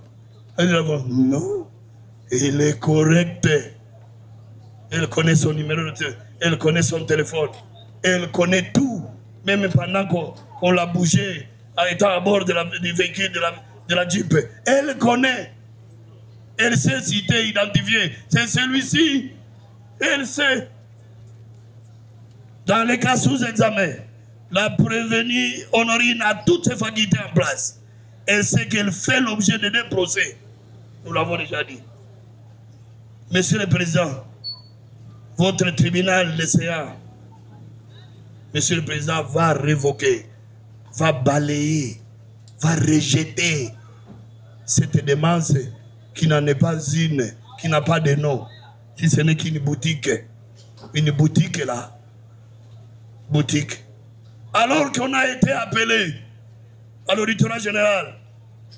Non, elle est correcte. Elle connaît son numéro de téléphone, elle connaît son téléphone, elle connaît tout. Même pendant qu'on l'a bougé, en étant à bord du véhicule de la Jeep, elle connaît. Elle sait citer, identifier. C'est celui-ci. Elle sait. Dans les cas sous examen, la prévenue Honorine a toutes ses facultés en place. Elle sait qu'elle fait l'objet de 2 procès. Nous l'avons déjà dit. Monsieur le Président, votre tribunal, le CA, Monsieur le Président, va révoquer, va balayer, va rejeter cette démence qui n'en est pas une, qui n'a pas de nom, si ce n'est qu'une boutique. Une boutique là. Boutique. Alors qu'on a été appelé à l'auditoire général,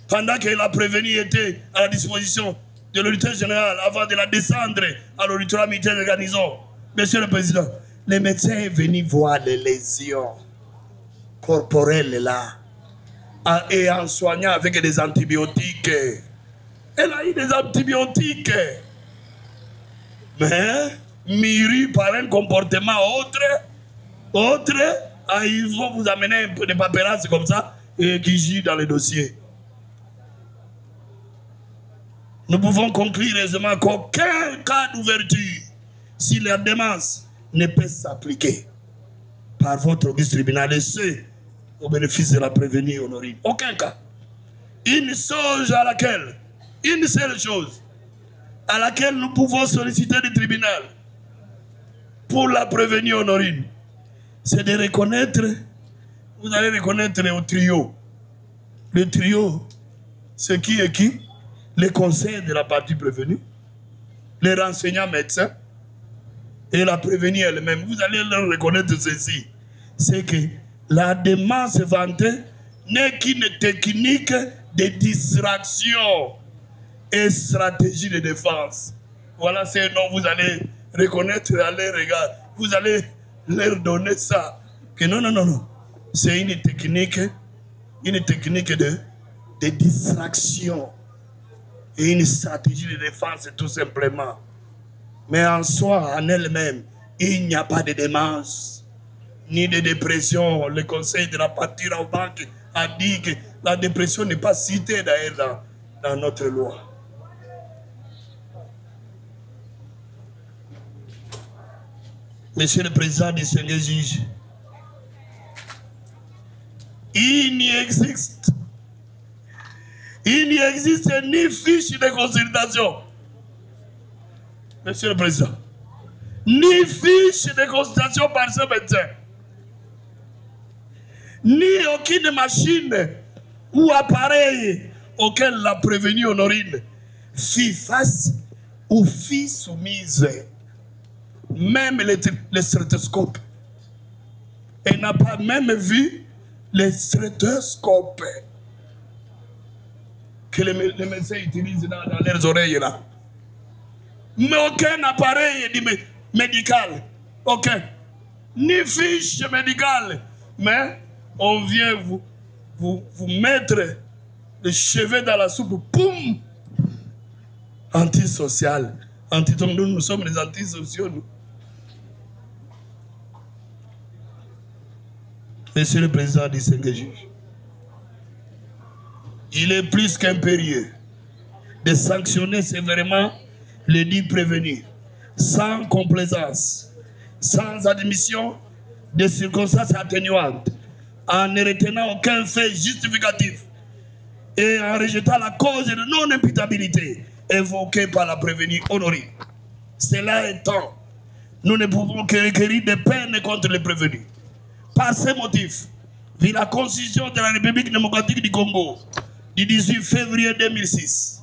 pendant que la prévenue était à la disposition de l'auditeur général, avant de la descendre à l'auditoire militaire de garnison. Monsieur le Président, le médecin est venu voir les lésions corporelles là, et en soignant avec des antibiotiques. Elle a eu des antibiotiques. Mais, mûri par un comportement autre, ils vont vous amener un peu de paperasse comme ça, et qui gît dans les dossiers. Nous pouvons conclure aisément qu'aucun cas d'ouverture, si la démence ne peut s'appliquer par votre auguste tribunal, et ce, au bénéfice de la prévenue Honorine. Aucun cas. Une seule chose à laquelle nous pouvons solliciter le tribunal pour la prévenue Honorine, c'est de reconnaître, vous allez reconnaître au trio. Le trio, c'est qui et qui? Les conseils de la partie prévenue, les renseignants médecins et la prévenue elle-même. Vous allez leur reconnaître ceci. C'est que la démence vantée n'est qu'une technique de distraction et stratégie de défense. Voilà ce dont vous allez reconnaître à leur regard. Vous allez leur donner ça. Que non. C'est une technique de distraction et une stratégie de défense tout simplement. Mais en soi, en elle-même, il n'y a pas de démence, ni de dépression. Le conseil de la partie Raobank a dit que la dépression n'est pas citée d'ailleurs dans notre loi. Monsieur le Président du Seigneur juge, il n'y existe ni fiche de consultation. Monsieur le Président, ni fiche de consultation par ce médecin, ni aucune machine ou appareil auquel la prévenue Honorine fit face ou fit soumise. Même le stéthoscope. Elle n'a pas même vu le stéthoscope que les médecins utilisent dans leurs oreilles là. Mais aucun appareil médical. Aucun. Ni fiche médicale. Mais on vient vous mettre les cheveux dans la soupe. Poum! Antisocial. Nous sommes les antisociaux, nous. Monsieur le Président du Seigneur juge, il est plus qu'impérieux de sanctionner sévèrement les dits prévenus, sans complaisance, sans admission de circonstances atténuantes, en ne retenant aucun fait justificatif et en rejetant la cause de non-imputabilité évoquée par la prévenue Honorine. Cela étant, nous ne pouvons que requérir des peines contre les prévenus. Par ces motifs, vu la Constitution de la République démocratique du Congo du 18 février 2006,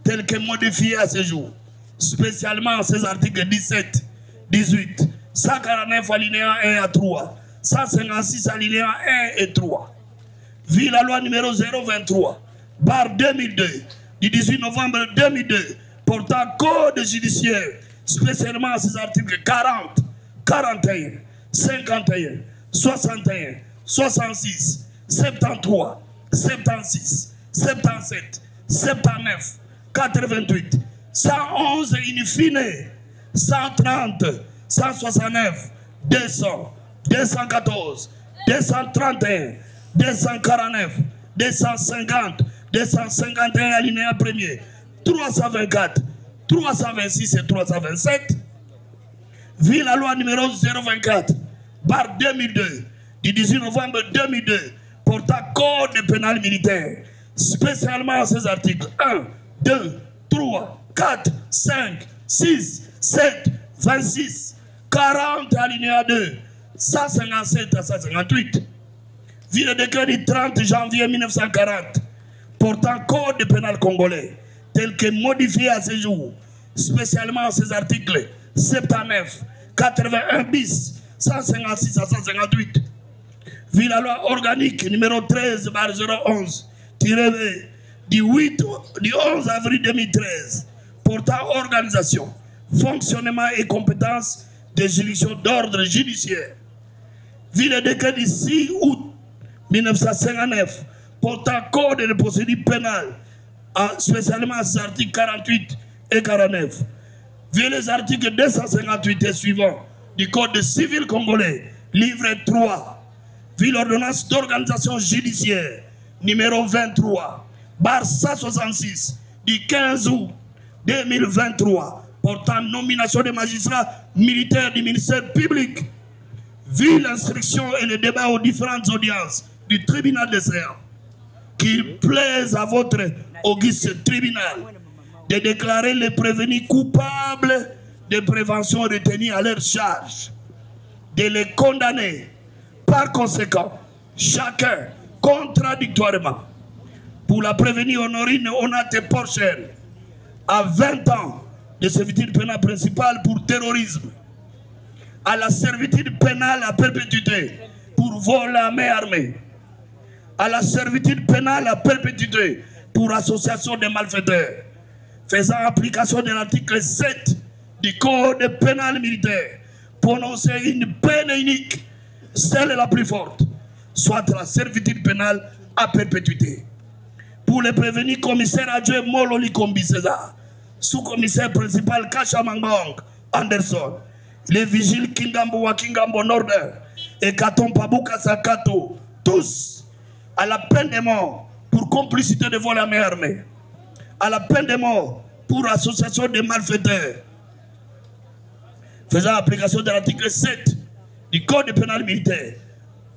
telle que modifiée à ce jour, spécialement ces articles 17, 18, 149 alinéa 1 à 3, 156 alinéa 1 et 3, vu la loi numéro 023, barre 2002, du 18 novembre 2002, portant code judiciaire, spécialement ces articles 40, 41, 51, 61, 66, 73, 76, 77, 79, 88, 111 in fine, 130, 169, 200, 214, 231, 249, 250, 251 alinéa 1er, 324, 326 et 327, vu la loi numéro 024, barre 2002, du 18 novembre 2002, portant code pénal militaire, spécialement ces articles 1, 2, 3, 4, 5, 6, 7, 26, 40 alinéa 2, 157 à 158, vu le décret du 30 janvier 1940, portant code pénal congolais, tels que modifiés à ce jour, spécialement ces articles 79, 81 bis, 156 à 158, vu la loi organique numéro 13/011-B du 11 avril 2013 portant organisation, fonctionnement et compétences des juridictions d'ordre judiciaire, vu le décret du 6 août 1959 portant code de procédure pénale, spécialement à ces articles 48 et 49, vu les articles 258 et suivants du code civil congolais, livre 3, vu l'ordonnance d'organisation judiciaire numéro 23, barre 166 du 15 août 2023 portant nomination des magistrats militaires du ministère public, vu l'instruction et le débat aux différentes audiences du tribunal de Serre, qu'il plaise à votre auguste tribunal de déclarer les prévenus coupables de prévention retenus à leur charge, de les condamner par conséquent, chacun contradictoirement, pour la prévenue Honorine Onate Porchel, à 20 ans de servitude pénale principale pour terrorisme, à la servitude pénale à perpétuité pour vol à main armée, à la servitude pénale à perpétuité pour association de malfaiteurs, faisant application de l'article 7 du Code pénal militaire, prononcer une peine unique, celle la plus forte, soit la servitude pénale à perpétuité. Pour le prévenu commissaire adjoint Mololi Kombi César, sous-commissaire principal Kachamangong Anderson, les vigiles Kingambo Wakingambo Norder et Katon Pabuka Sakato, tous à la peine de mort pour complicité de vol à main armée, à la peine de mort pour association de malfaiteurs, faisant application de l'article 7 du Code pénal militaire,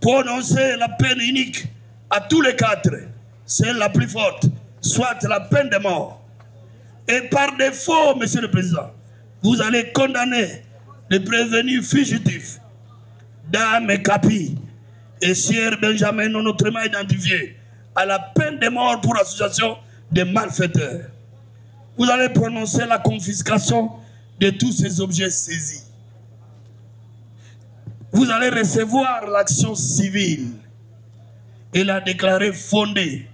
prononcer la peine unique à tous les quatre, celle la plus forte, soit la peine de mort. Et par défaut, Monsieur le Président, vous allez condamner les prévenus fugitifs, Dame Kapi et Sieur Benjamin non autrement identifiés, à la peine de mort pour association de malfaiteurs. Vous allez prononcer la confiscation de tous ces objets saisis. Vous allez recevoir l'action civile et la déclarer fondée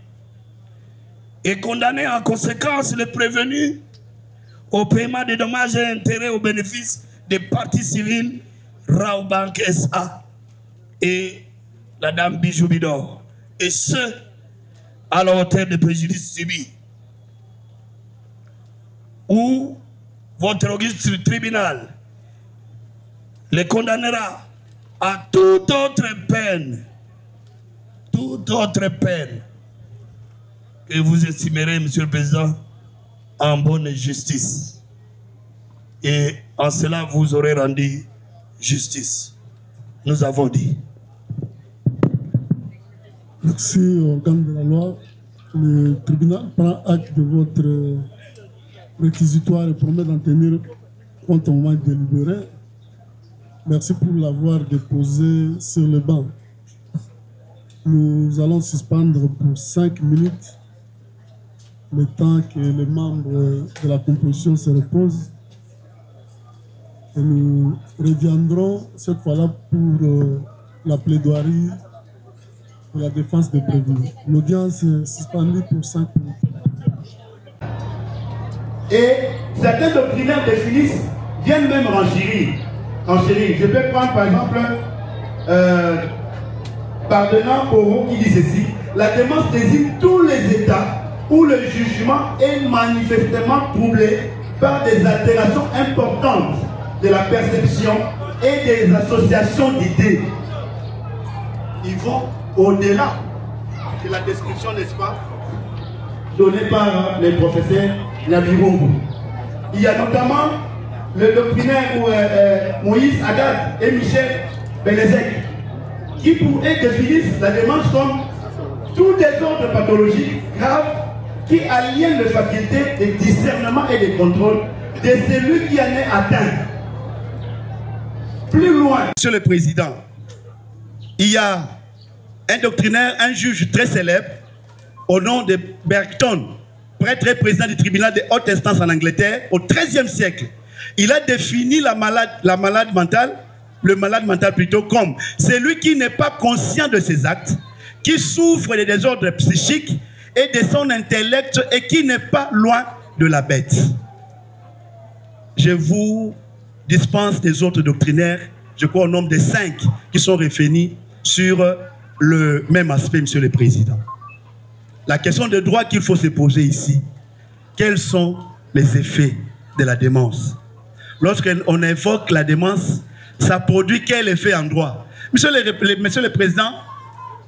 et condamner en conséquence les prévenus au paiement des dommages et intérêts au bénéfice des parties civiles Raobank SA et la dame Bijou Bidor, et ce à la hauteur des préjudices subis, ou votre auguste tribunal les condamnera à toute autre peine que vous estimerez, Monsieur le Président, en bonne justice. Et en cela, vous aurez rendu justice. Nous avons dit. Merci, organe de la loi. Le tribunal prend acte de votre réquisitoire et promet d'en tenir compte au moment délibéré. Merci pour l'avoir déposé sur le banc. Nous allons suspendre pour 5 minutes le temps que les membres de la composition se reposent. Et nous reviendrons cette fois-là pour la plaidoirie de la défense des prévenus. L'audience est suspendue pour 5 minutes. Et certains doctrinaires définissent, viennent même renchérir. Je peux prendre par exemple Pardonnant Poro qui dit ceci: la démence désigne tous les États où le jugement est manifestement troublé par des altérations importantes de la perception et des associations d'idées. Ils vont au-delà de la description, n'est-ce pas, donnée par les professeurs Nabirongo. Il y a notamment le doctrinaire Moïse Haddad et Michel Belezec, qui pour eux définissent la démence comme tout désordre pathologique grave qui aliène les facultés de discernement et de contrôle de celui qui en est atteint. Plus loin. Monsieur le Président, il y a un doctrinaire, un juge très célèbre au nom de Bergton, prêtre et président du tribunal de haute instance en Angleterre, au XIIIe siècle, il a défini le malade mental plutôt comme celui qui n'est pas conscient de ses actes, qui souffre des désordres psychiques et de son intellect et qui n'est pas loin de la bête. Je vous dispense des autres doctrinaires, je crois au nombre de 5 qui sont réunis sur le même aspect, Monsieur le Président. La question de droit qu'il faut se poser ici, quels sont les effets de la démence? Lorsqu'on évoque la démence, ça produit quel effet en droit? Monsieur le Président,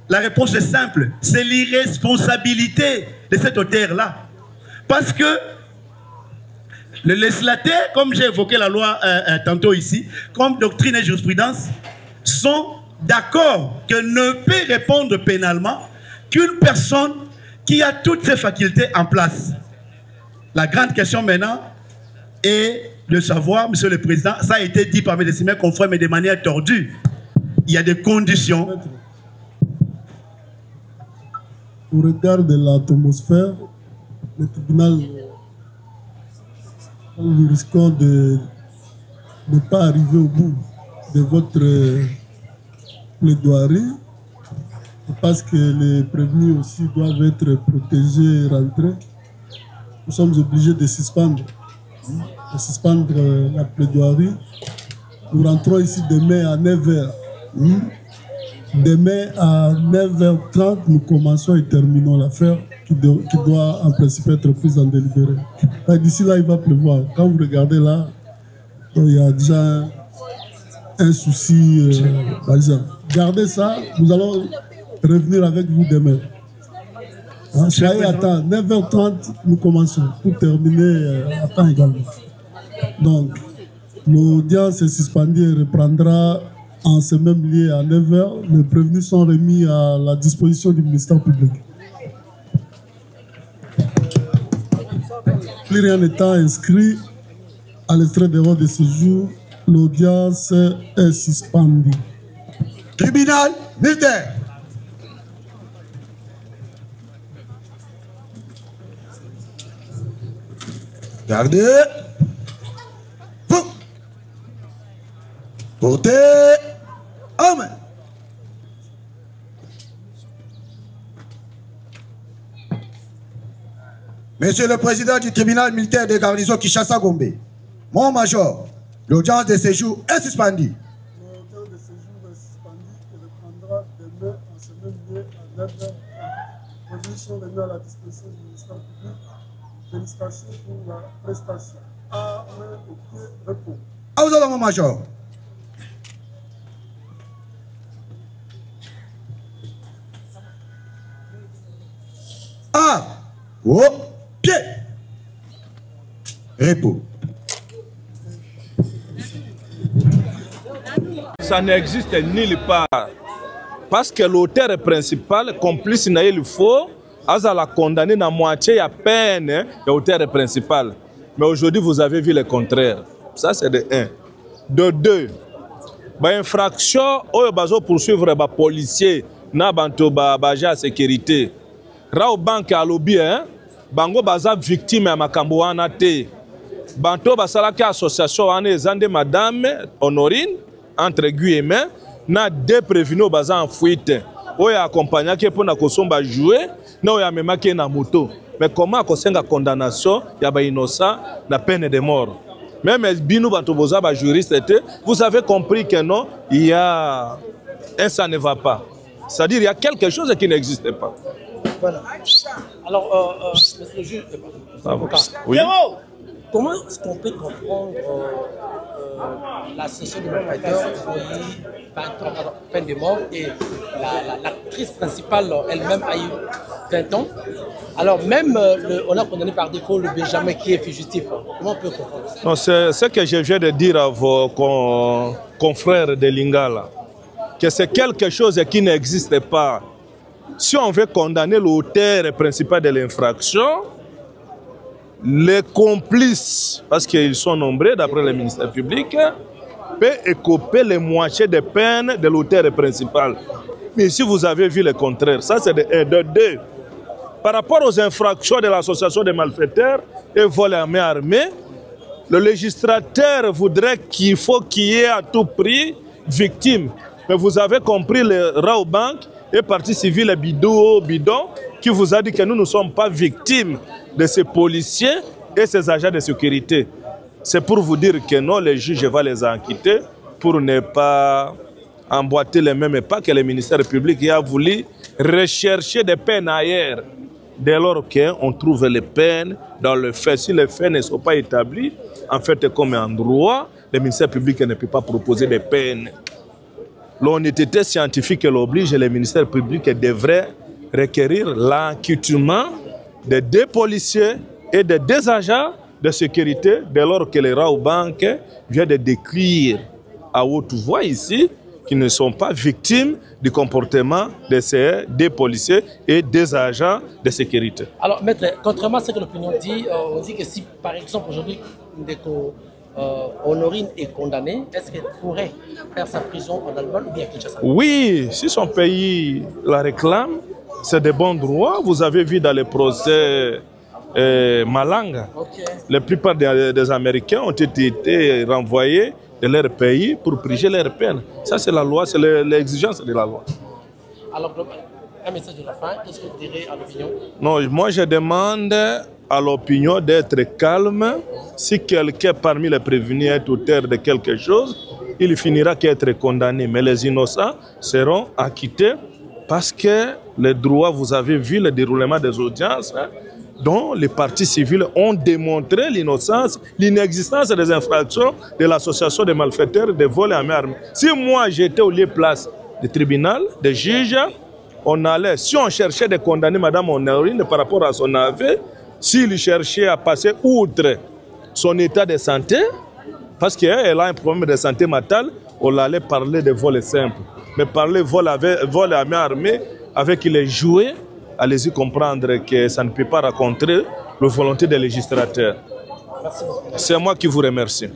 la réponse est simple, c'est l'irresponsabilité de cet auteur-là. Parce que le législateur, comme j'ai évoqué la loi tantôt ici, comme doctrine et jurisprudence, sont d'accord que ne peut répondre pénalement qu'une personne qui a toutes ses facultés en place. La grande question maintenant est de savoir, Monsieur le Président, ça a été dit par mes estimés confrères, mais de manière tordue. Il y a des conditions. Au regard de l'atmosphère, le tribunal, nous risquons de ne pas arriver au bout de votre plaidoirie, parce que les prévenus aussi doivent être protégés et rentrer. Nous sommes obligés de suspendre la plaidoirie. Nous rentrons ici demain à 9h. Demain à 9h30, nous commençons et terminons l'affaire qui doit en principe être prise en délibéré. D'ici là, il va pleuvoir. Quand vous regardez là, il y a déjà un souci. Gardez ça, nous allons revenir avec vous demain. Soyez à temps. 9h30, nous commençons pour terminer à temps également. Donc, l'audience est suspendue et reprendra en ce même lieu à 9h. Les prévenus sont remis à la disposition du ministère public. Plus rien n'étant inscrit à l'extrait des ordres de séjour, l'audience est suspendue. Tribunal militaire. Gardez. Portez. Amen. Monsieur le Président du tribunal militaire de garnison Kinshasa-Gombe, mon major, l'audience de séjour est suspendue. L'audience de séjour est suspendue et reprendra demain en ce même lieu à 9h. Les prévenus sont remis à la disposition du ministère public. Félicitations pour la prestation. À main au pied, repos. À vous allons, mon major. À vos pieds. Repos. Ça n'existe nulle part. Parce que l'auteur principal, complice il faut, a la condamné à moitié à peine de l'auteur principal. Mais aujourd'hui, vous avez vu le contraire. Ça, c'est de 1. De 2, infraction, on poursuivre les policiers dans la sécurité. Rao banque à lobby, bango baza victime à makambo wana te. Banto basala ka association wana ezande madame Honorine entre guillemets na deux prévenus baza en fuite. Oya accompagna qui pour na kosomba jouer na oya mema ki na moto. Mais comment kosenga condamnation ya ba innocent na peine de mort. Même binu banto boza ba juriste te, vous avez compris que non, il y a ça ne va pas. C'est-à-dire il y a quelque chose qui n'existe pas. Voilà. Alors, monsieur le juge, oui. Comment est-ce qu'on peut comprendre la session de l'opérateur peine de mort et l'actrice principale elle-même a eu 20 ans. Alors même on a condamné par défaut le Benjamin qui est fugitif. Comment on peut comprendre? Non, c'est ce que je viens de dire à vos confrères de Lingala, que c'est quelque chose qui n'existe pas. Si on veut condamner l'auteur principal de l'infraction, les complices, parce qu'ils sont nombreux d'après le ministère public, peuvent écoper les moitiés des peines de l'auteur principal. Mais si vous avez vu le contraire, ça c'est de 1, de 2. Par rapport aux infractions de l'association des malfaiteurs et vol à main armée, le législateur voudrait qu'il y ait à tout prix victime. Mais vous avez compris, le Raobank et partie civile et bidon qui vous a dit que nous ne sommes pas victimes de ces policiers et ces agents de sécurité. C'est pour vous dire que non, les juges vont les enquêter pour ne pas emboîter les mêmes pas que le ministère public qui a voulu rechercher des peines ailleurs. Dès lors qu'on trouve les peines dans le fait, si les faits ne sont pas établis, en fait, comme un droit, le ministère public ne peut pas proposer des peines. L'honnêteté scientifique l'oblige, le ministère public devrait requérir l'acquittement de 2 policiers et de 2 agents de sécurité dès lors que le Raobank vient de décrire à haute voix ici qui ne sont pas victimes du comportement de ces 2 policiers et 2 agents de sécurité. Alors, maître, contrairement à ce que l'opinion dit, on dit que si, par exemple, aujourd'hui, Ndeko Honorine est condamné, est-ce qu'elle pourrait faire sa prison en Allemagne ou bien à Kinshasa? Oui, si son pays la réclame, c'est de bons droits. Vous avez vu dans les procès Malanga, la plupart des Américains ont été renvoyés de leur pays pour purger leur peine. Ça, c'est la loi, c'est l'exigence de la loi. Alors, un message de la fin, qu'est-ce que vous direz à l'opinion? Non, moi, je demande à l'opinion d'être calme. Si quelqu'un parmi les prévenus est auteur de quelque chose, il finira qu'être condamné. Mais les innocents seront acquittés parce que les droits, vous avez vu le déroulement des audiences, dont les partis civils ont démontré l'innocence, l'inexistence des infractions de l'association des malfaiteurs de vol à main armée. Si moi j'étais au lieu place du tribunal, des juges, on allait, si on cherchait de condamner Mme Honorine par rapport à son aveu, s'il cherchait à passer outre son état de santé, parce qu'elle a un problème de santé mentale, on allait parler de vol simple. Mais parler vol à main armée avec les jouets, allez-y comprendre que ça ne peut pas rencontrer la volonté des législateurs. C'est moi qui vous remercie.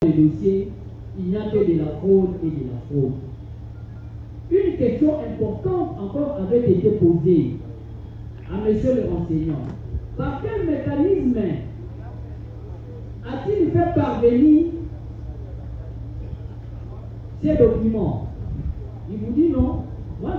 les dossiers, il n'y a que de la fraude et de la fraude. Une question importante encore avait été posée à monsieur le enseignant. Par quel mécanisme a-t-il fait parvenir ces documents? Il vous dit non. Moi,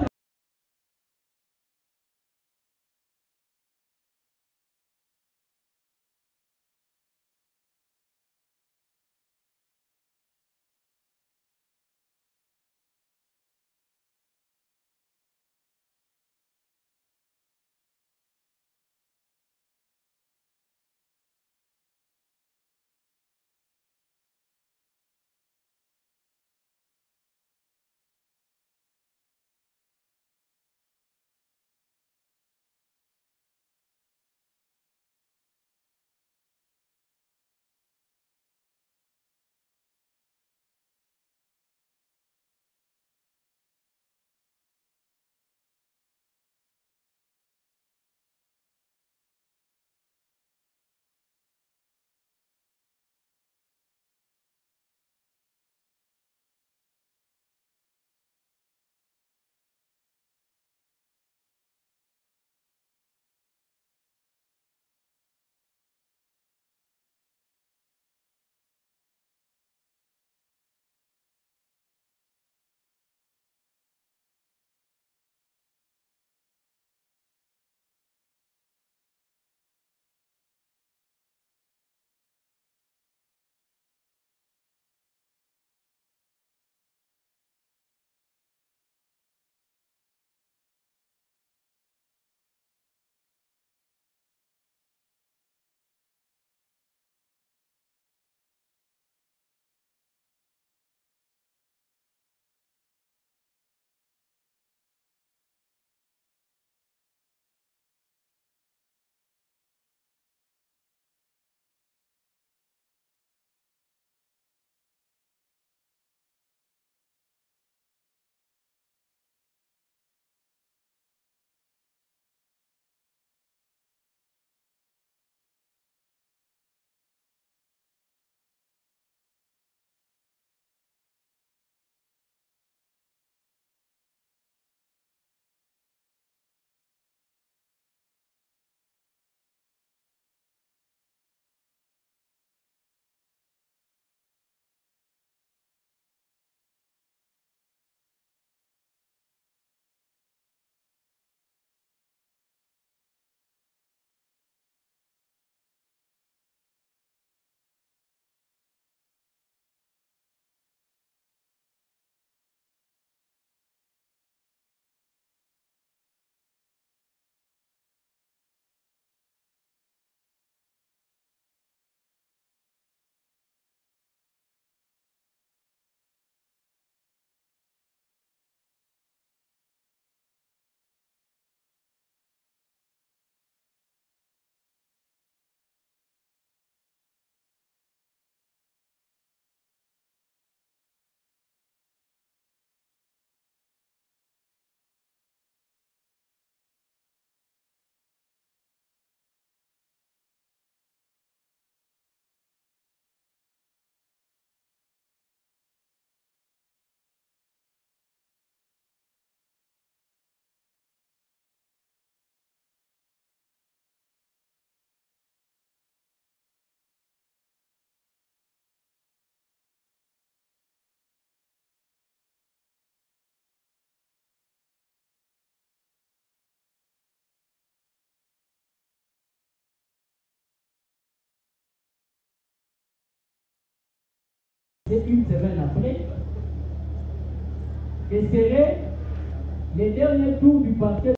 une semaine après, et serait les derniers tours du parquet.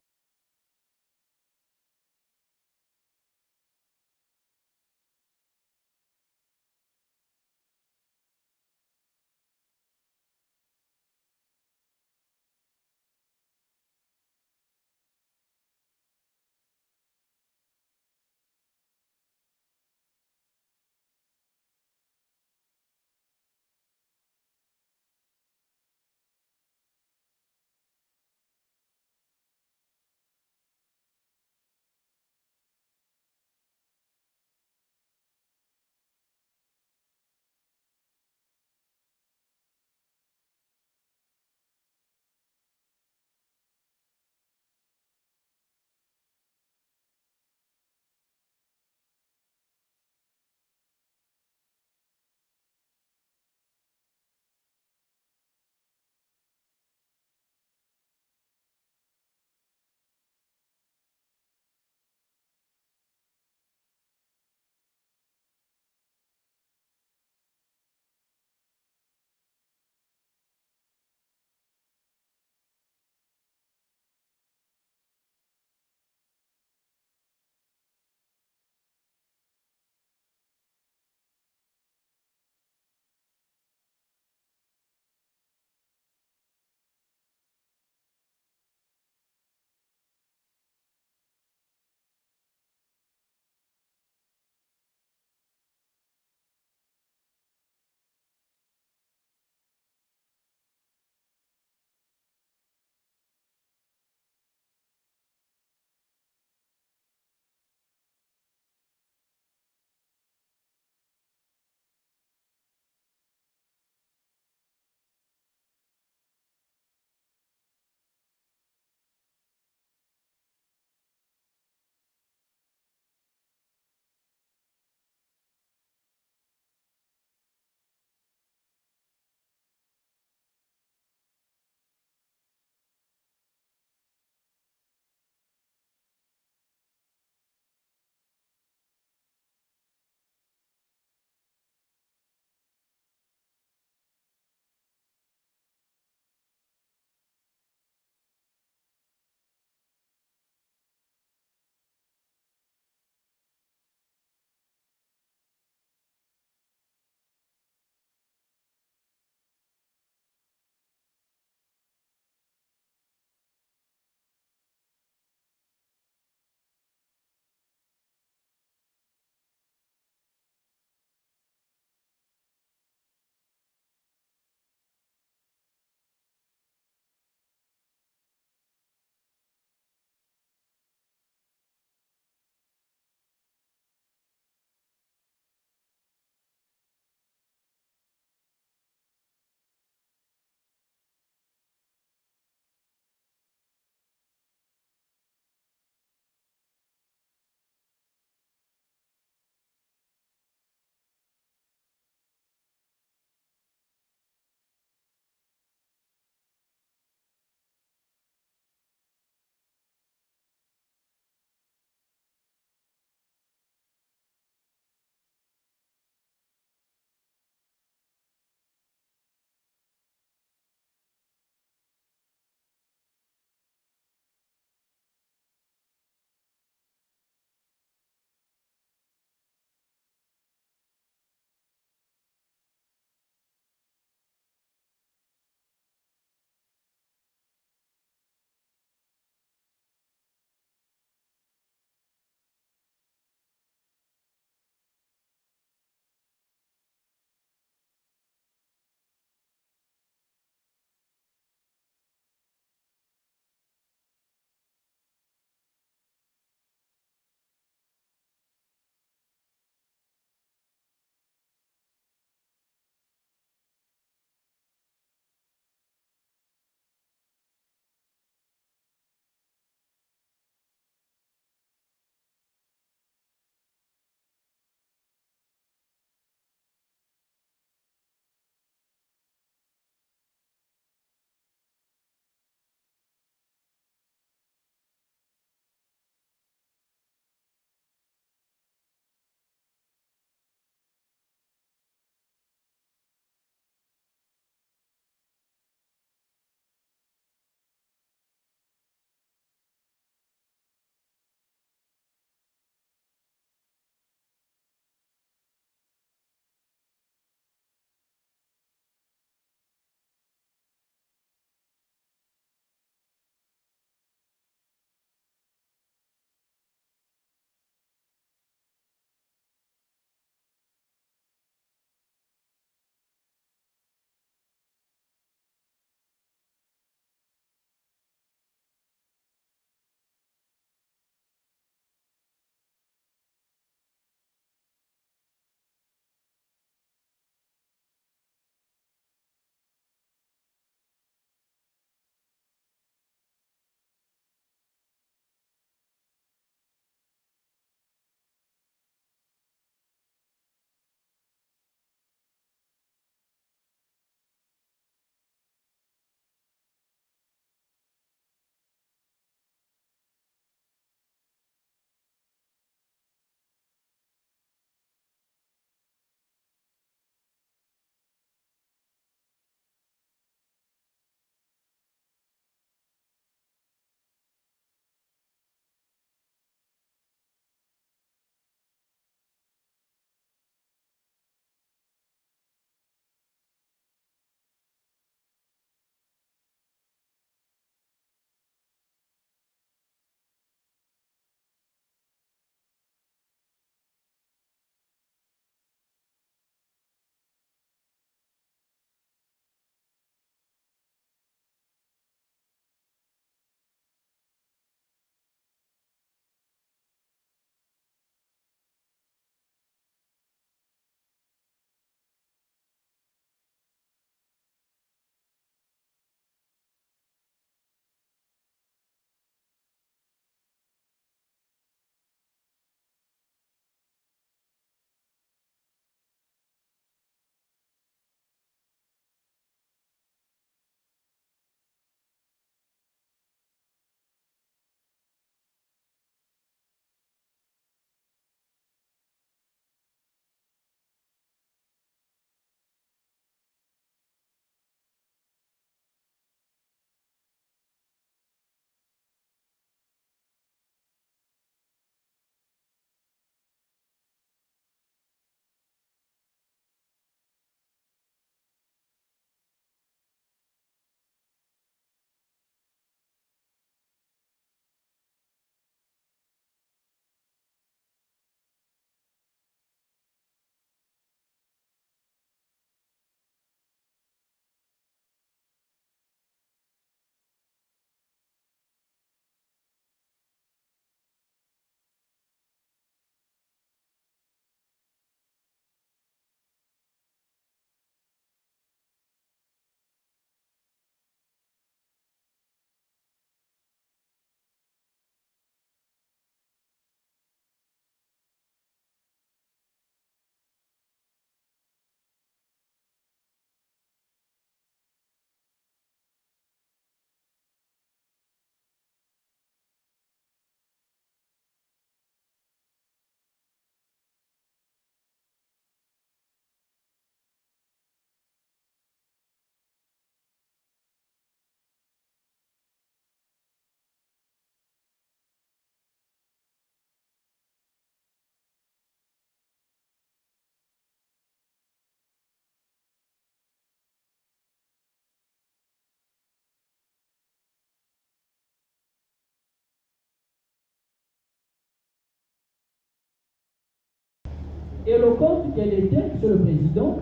éloquente qu'elle était, Monsieur le Président,